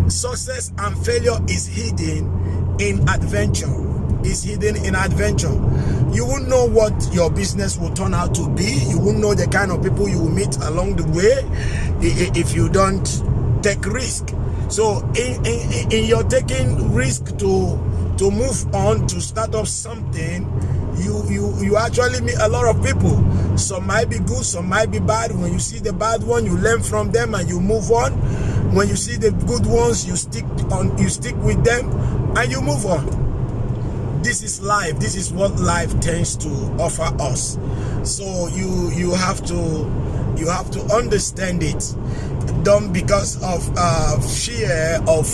success and failure is hidden in adventure. Is hidden in adventure. You won't know what your business will turn out to be. You won't know the kind of people you will meet along the way if you don't take risk. So in your taking risk to move on, to start up something, you actually meet a lot of people. Some might be good, some might be bad. When you see the bad one, you learn from them and you move on. When you see the good ones, you stick with them and you move on. This is life. This is what life tends to offer us. So you have to understand it. Don't, because of fear of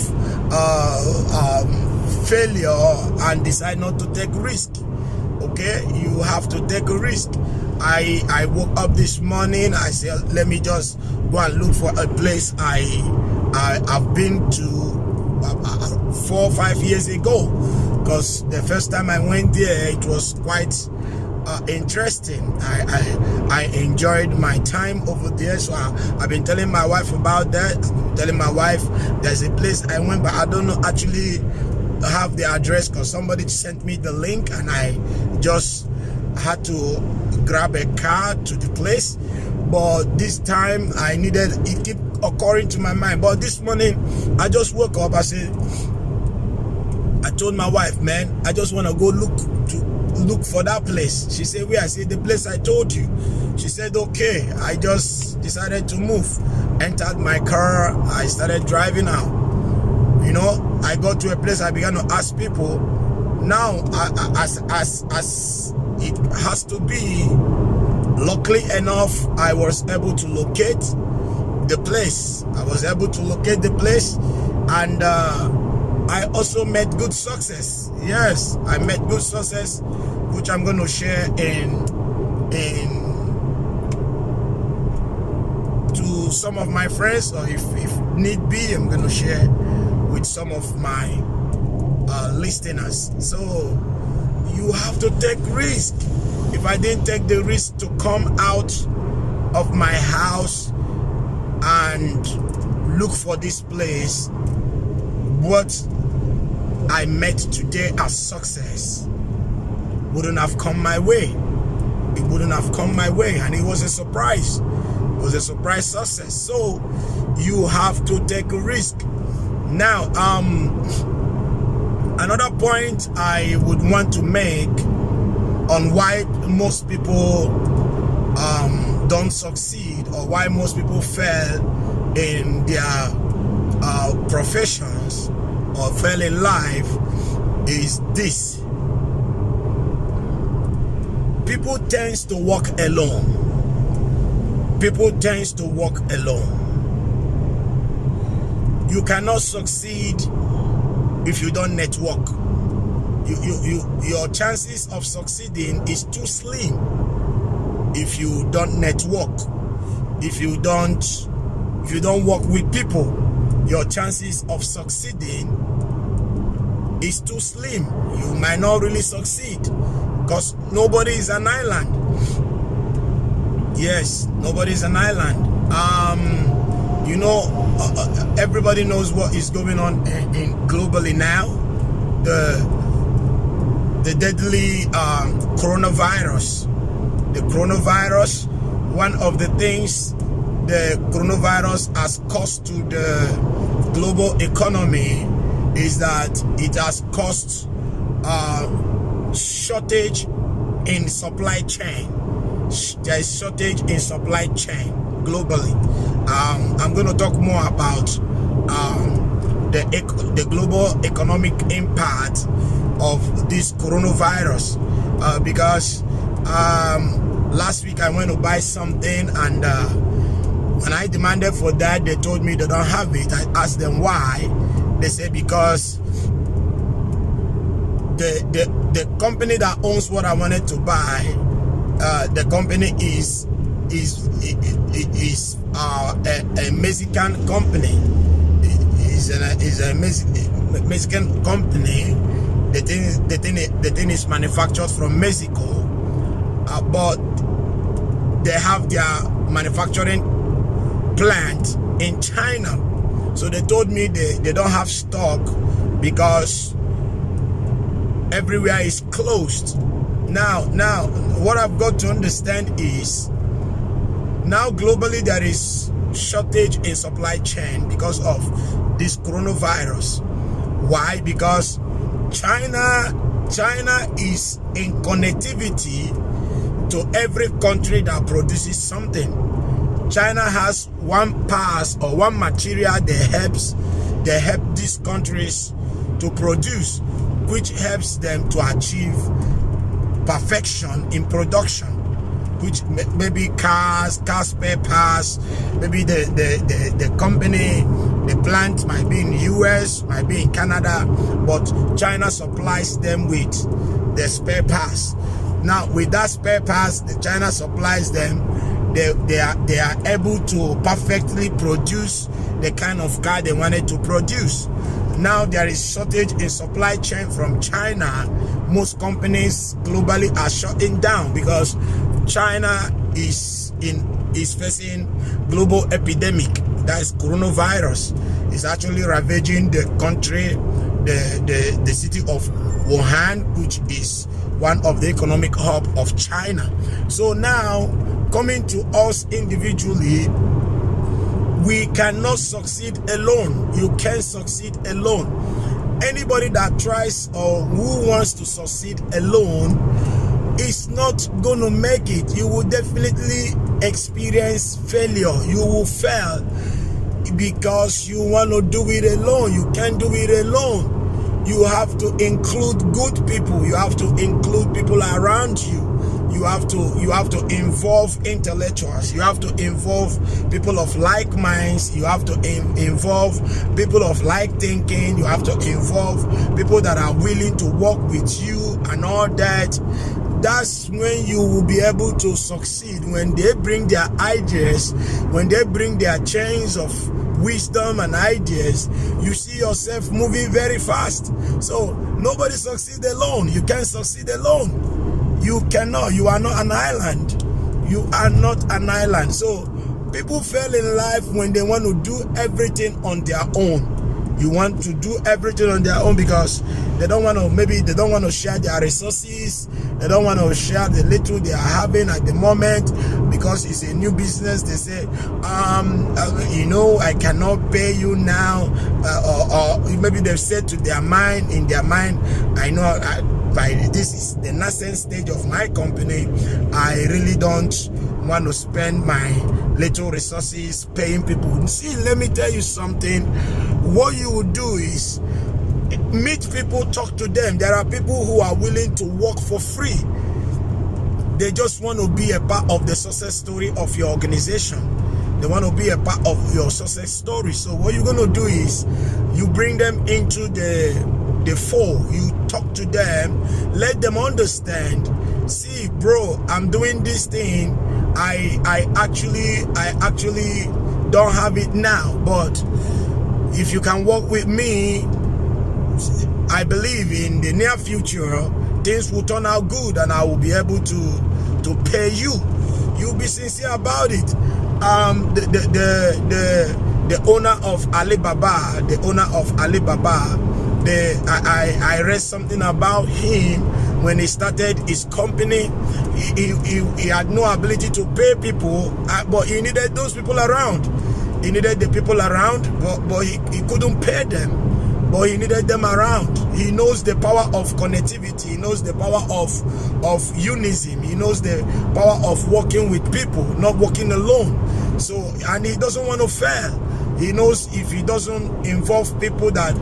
failure, and decide not to take risk. Okay, you have to take a risk. I woke up this morning. I said, let me just go and look for a place I've been to 4 or 5 years ago, because the first time I went there, it was quite interesting. I enjoyed my time over there. So I've been telling my wife about that. Telling my wife there's a place I went, but I don't know actually have the address, because somebody sent me the link and I just had to grab a car to the place. But this time I needed, it kept occurring to my mind. But this morning I just woke up. I told my wife, man, I just want to go look for that place. She said, where? I said, the place I told you. She said, okay. I just decided to move. Entered my car. I started driving out. You know, I got to a place. I began to ask people. Now, as it has to be, luckily enough, I was able to locate the place. I was able to locate the place, and I also met good success. Yes, I met good success, which I'm going to share to some of my friends, or if need be, I'm going to share with some of my listeners. So you have to take risk. If I didn't take the risk to come out of my house and look for this place, what I met today as success wouldn't have come my way. It wouldn't have come my way, and it was a surprise. It was a surprise success. So you have to take a risk. Now, another point I would want to make on why most people don't succeed, or why most people fail in their professions or fail in life, is this. People tends to walk alone. People tends to walk alone. You cannot succeed if you don't network. Your chances of succeeding is too slim if you don't network. If you don't work with people, your chances of succeeding is too slim. You might not really succeed, because nobody is an island. Yes, nobody is an island. You know, everybody knows what is going on in globally now. The deadly coronavirus. The coronavirus, one of the things the coronavirus has caused to the global economy is that it has caused shortage in supply chain. There is shortage in supply chain globally. I'm going to talk more about the global economic impact of this coronavirus, because last week I went to buy something, and when I demanded for that, they told me they don't have it. I asked them why. They said because the company that owns what I wanted to buy, the company is a Mexican company. Is a Mexican company. The thing is manufactured from Mexico, but they have their manufacturing plant in China. So they told me they don't have stock because everywhere is closed. Now what I've got to understand is, now globally there is shortage in supply chain because of this coronavirus. Why? Because China is in connectivity to every country that produces something. China has one pass or one material they help these countries to produce, which helps them to achieve perfection in production, which maybe car spare parts, maybe the company, the plant might be in US, might be in Canada, but China supplies them with the spare parts. Now with that spare parts, the China supplies them, they are able to perfectly produce the kind of car they wanted to produce. Now there is shortage in supply chain from China. Most companies globally are shutting down because China is facing global epidemic. That is coronavirus. It's actually ravaging the country, the city of Wuhan, which is one of the economic hub of China. So now, coming to us individually, we cannot succeed alone. You can't succeed alone. Anybody that tries or who wants to succeed alone is not going to make it. You will definitely experience failure. You will fail because you want to do it alone. You can't do it alone. You have to include good people. You have to include people around you. You have to involve intellectuals. You have to involve people of like minds. You have to involve people of like thinking. You have to involve people that are willing to work with you and all that. That's when you will be able to succeed. When they bring their ideas, when they bring their chains of wisdom and ideas, you see yourself moving very fast. So nobody succeeds alone. You can't succeed alone. You cannot. You are not an island. You are not an island. So people fail in life when they want to do everything on their own. You want to do everything on their own because they don't want to, maybe they don't want to share their resources. They don't want to share the little they are having at the moment because it's a new business. They say, you know, I cannot pay you now. Or maybe they've said to their mind, in their mind, I know by this is the nascent stage of my company, I really don't want to spend my little resources paying people. See, let me tell you something. What you will do is meet people, talk to them. There are people who are willing to work for free. They just want to be a part of the success story of your organization. They want to be a part of your success story. So what you're going to do is you bring them into the fold. You talk to them, let them understand. See, bro, I'm doing this thing. I actually don't have it now, but if you can work with me, I believe in the near future things will turn out good and I will be able to pay you. You'll be sincere about it. The owner of Alibaba, I read something about him. When he started his company, he had no ability to pay people, but he needed those people around. He needed the people around, but he couldn't pay them. But he needed them around. He knows the power of connectivity. He knows the power of unison. He knows the power of working with people, not working alone. So, and he doesn't want to fail. He knows if he doesn't involve people, that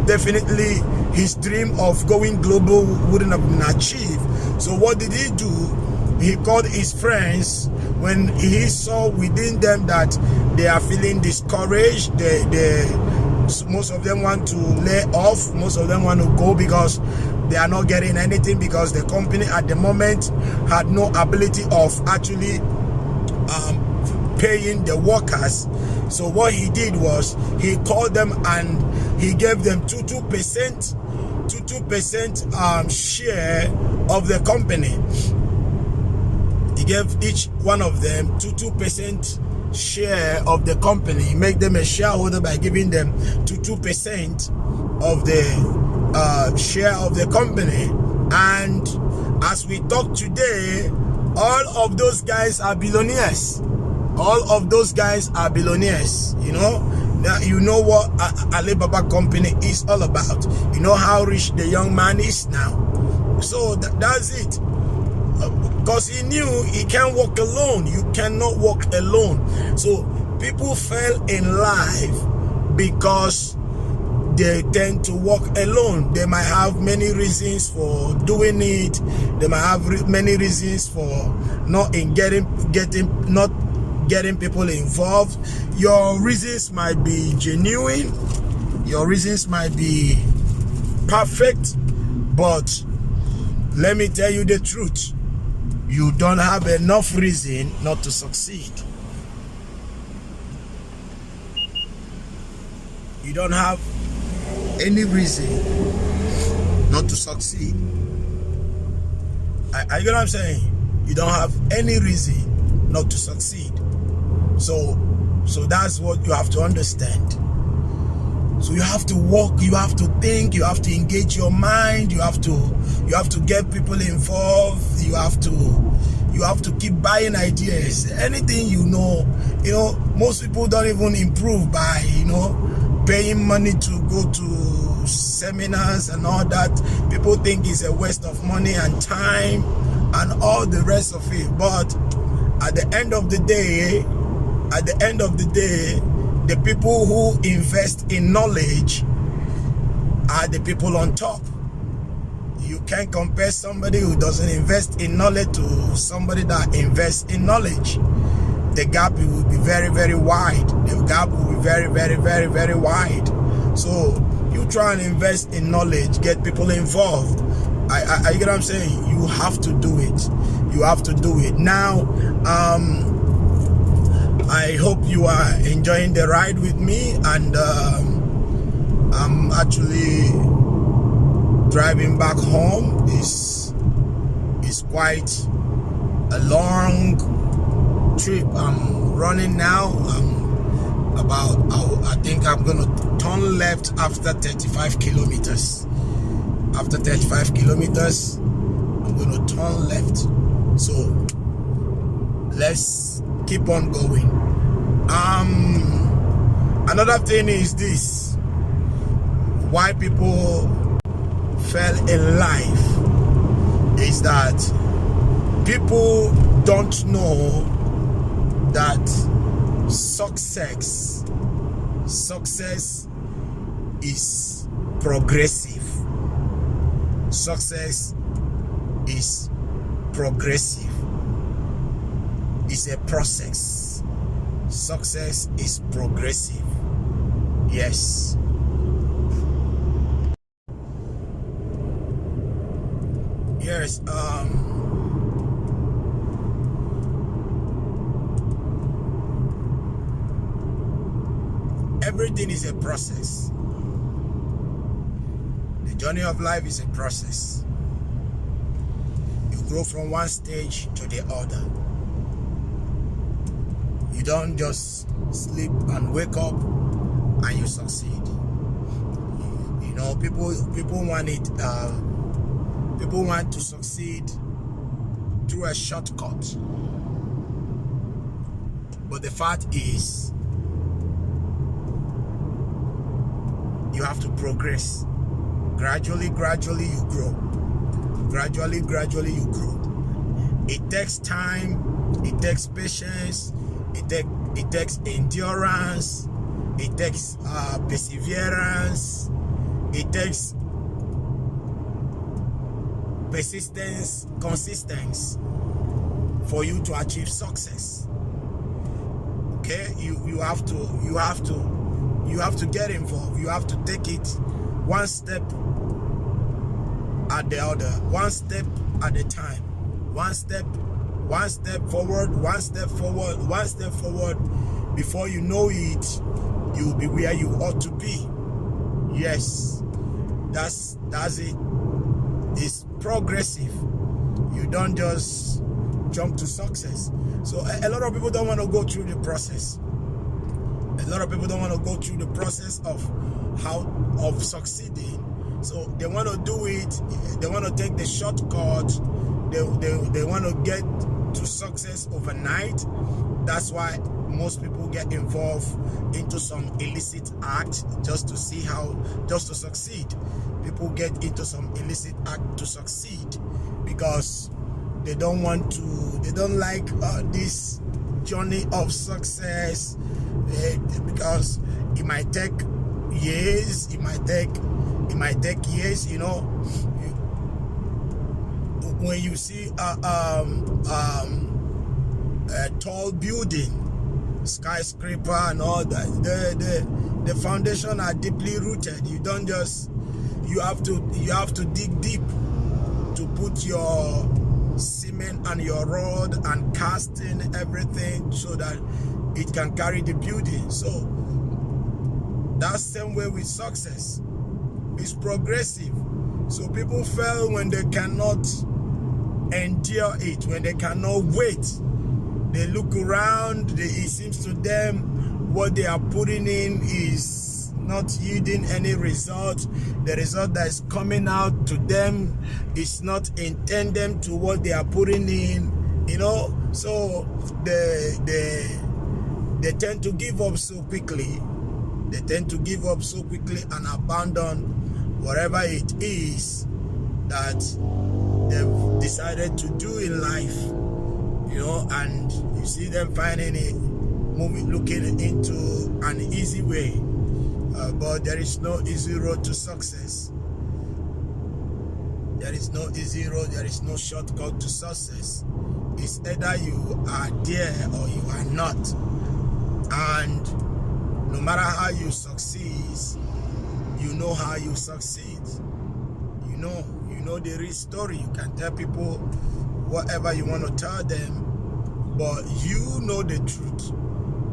definitely his dream of going global wouldn't have been achieved. So what did he do? He called his friends when he saw within them that they are feeling discouraged. Most of them want to lay off. Most of them want to go because they are not getting anything, because the company at the moment had no ability of actually paying the workers. So what he did was he called them and he gave them 2% share of the company. He gave each one of them 2% share of the company. He made them a shareholder by giving them 2% of the share of the company. And as we talk today, all of those guys are billionaires. All of those guys are billionaires. You know, now you know what Alibaba company is all about. You know how rich the young man is now. So that's it. Because he knew he can't walk alone. You cannot walk alone. So people fail in life because they tend to walk alone. They might have many reasons for doing it. They might have many reasons for not getting people involved. Your reasons might be genuine. Your reasons might be perfect. But let me tell you the truth. You don't have enough reason not to succeed. You don't have any reason not to succeed. I you know what I'm saying? You don't have any reason not to succeed. So that's what you have to understand. So you have to walk, you have to think, you have to engage your mind, you have to get people involved, you have to keep buying ideas. Anything you know, most people don't even improve by, paying money to go to seminars and all that. People think it's a waste of money and time and all the rest of it. But at the end of the day, the people who invest in knowledge are the people on top. You can't compare somebody who doesn't invest in knowledge to somebody that invests in knowledge. The gap will be very, very wide. The gap will be very, very, very, very wide. So you try and invest in knowledge, get people involved. I get what I'm saying? You have to do it. You have to do it. Now, I hope you are enjoying the ride with me, and I'm actually driving back home. It's quite a long trip. I'm running now. I think I'm gonna turn left after 35 kilometers. After 35 kilometers, I'm gonna turn left. So let's keep on going. Another thing is this: why people fail in life is that people don't know that success is progressive. Success is progressive. It's a process. Success is progressive. Yes. Yes. Everything is a process. The journey of life is a process. You grow from one stage to the other. You don't just sleep and wake up and you succeed. People want it. People want to succeed through a shortcut. But the fact is, you have to progress. Gradually you grow. Gradually you grow. It takes time. It takes patience. It takes endurance. It takes perseverance. It takes persistence, consistency for you to achieve success. Okay, you have to get involved. You have to take it one step at the other, one step at a time, one step forward, one step forward. Before you know it, you'll be where you ought to be. Yes, that's it. It's progressive. You don't just jump to success. So a lot of people don't want to go through the process. A lot of people don't want to go through the process of succeeding. So they want to do it. They want to take the shortcut. They want to get to success overnight. That's why most people get involved into some illicit act just to succeed. People get into some illicit act to succeed because they don't like this journey of success, because it might take years. It might take years. When you see a tall building, skyscraper and all that, the foundation are deeply rooted. You have to dig deep to put your cement and your rod and casting everything so that it can carry the building. So that's the same way with success. It's progressive. So people fail when they cannot endure it, when they cannot wait. They look around, it seems to them what they are putting in is not yielding any result. The result that is coming out to them is not intended to what they are putting in, so they tend to give up so quickly. They tend to give up so quickly and abandon whatever it is that they've decided to do in life, and you see them finding it, looking into an easy way, but there is no easy road to success. There is no easy road, there is no shortcut to success. It's either you are there or you are not. And no matter how you succeed, you know how you succeed. You know the real story. You can tell people whatever you want to tell them, but you know the truth,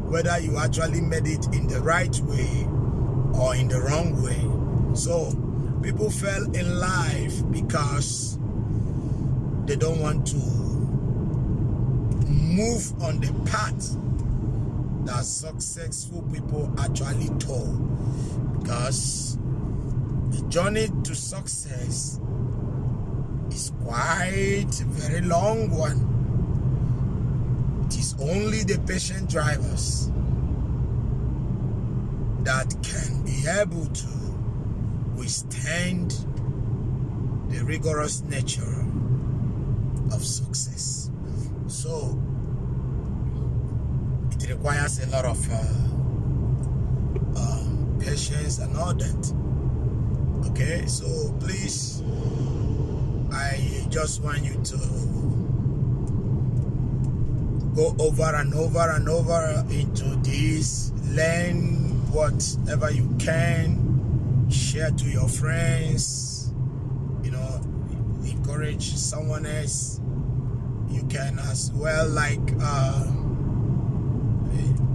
whether you actually made it in the right way or in the wrong way. So people fail in life because they don't want to move on the path that successful people actually told, because the journey to success is quite a very long one. It is only the patient drivers that can be able to withstand the rigorous nature of success. So it requires a lot of patience and all that. Okay, so please, I just want you to go over and over and over into this, learn whatever you can, share to your friends, encourage someone else. You can as well like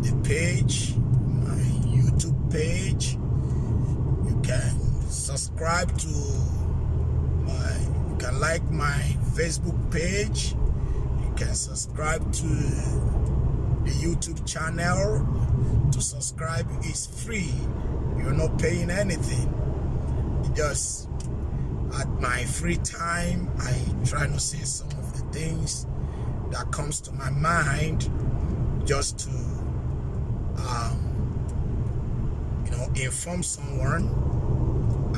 the page, my YouTube page. You can subscribe to you can like my Facebook page. You can subscribe to the YouTube channel. To subscribe is free. You're not paying anything. Just at my free time, I try to say some of the things that comes to my mind, just to inform someone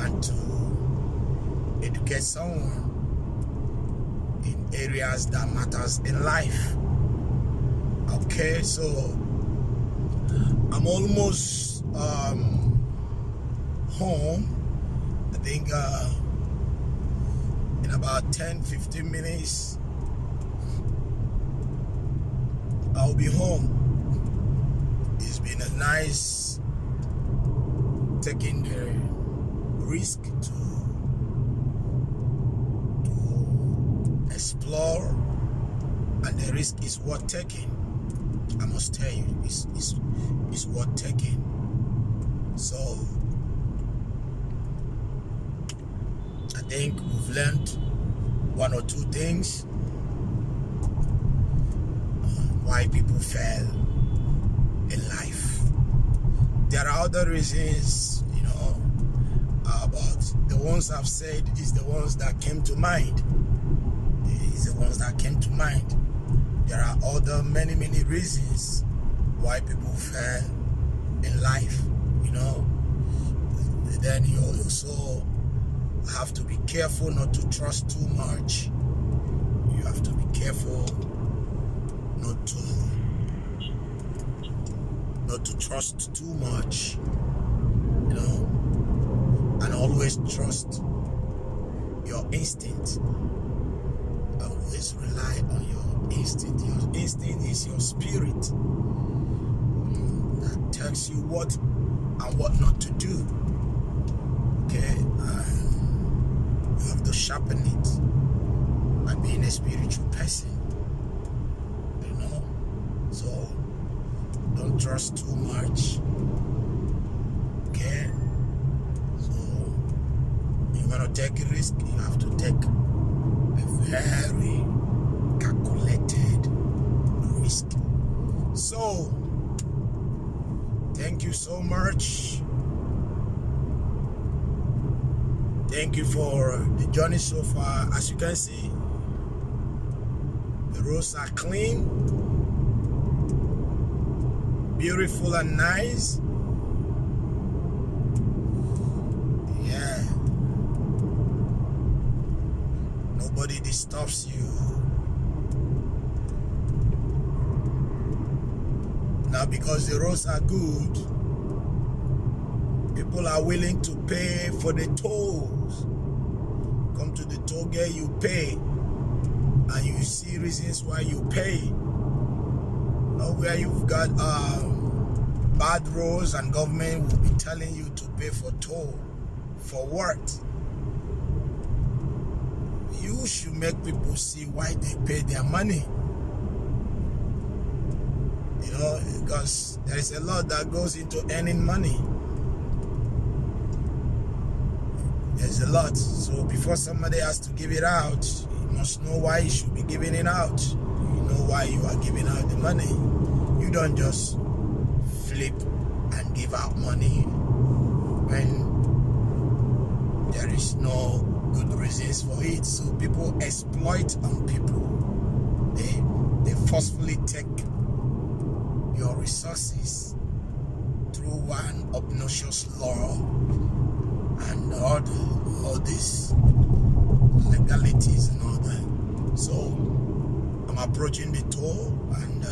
and to educate someone in areas that matters in life. Okay, so I'm almost home. I think in about 10-15 minutes I'll be home. It's been a nice taking the risk to explore, and the risk is worth taking. I must tell you, it's worth taking. So think we've learned one or two things on why people fail in life. There are other reasons, but the ones I've said is the ones that came to mind. There are other many reasons why people fail in life, Then you also have to be careful not to trust too much. You have to be careful not to trust too much, and always trust your instinct. Always rely on your instinct. Your instinct is your spirit that tells you what and what not to do. Okay, you have to sharpen it by being a spiritual person. So don't trust too much. Okay, so you want to take a risk. You have to take a very calculated risk. So thank you so much. Thank you for the journey so far. As you can see, the roads are clean, beautiful and nice. Yeah. Nobody disturbs you. Now, because the roads are good, people are willing to pay for the tolls. Come to the toll gate, you pay, and you see reasons why you pay. Where you've got bad roads and government will be telling you to pay for toll. For what? You should make people see why they pay their money. Because there is a lot that goes into earning money. There's a lot. So before somebody has to give it out, you must know why you should be giving it out. You know why you are giving out the money. You don't just flip and give out money when there is no good reasons for it. So people exploit on people. They forcefully take your resources through one obnoxious law and all these legalities and all that. So I'm approaching the toll, and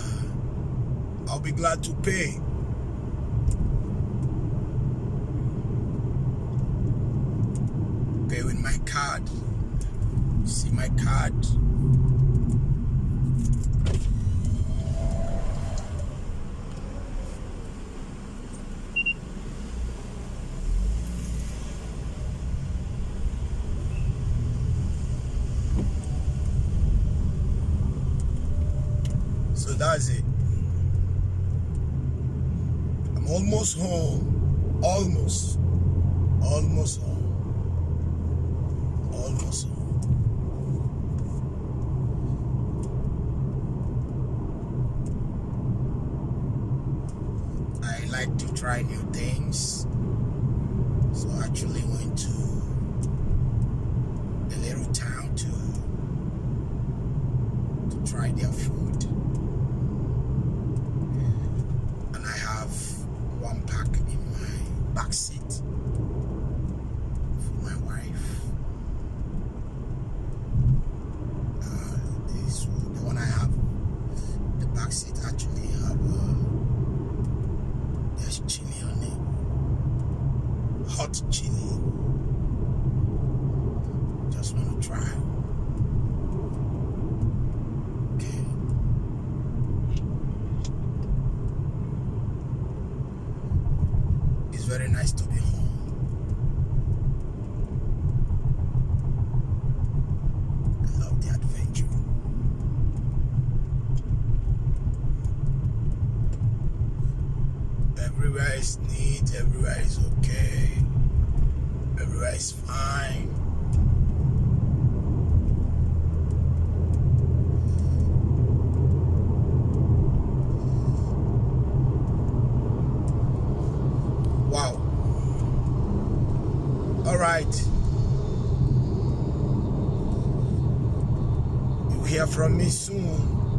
I'll be glad to pay. Pay with my card. See my card. So that's it. I'm almost home. Almost home. Almost home. I like to try new things. So I actually went to a little town to try their food. Back seat for my wife. The one I have, the back seat actually have there's chili on it, hot chili. Just want to try. Okay. It's very nice to be home. I love the adventure. Everywhere is neat, everywhere is okay, everywhere is fine. hear from me soon.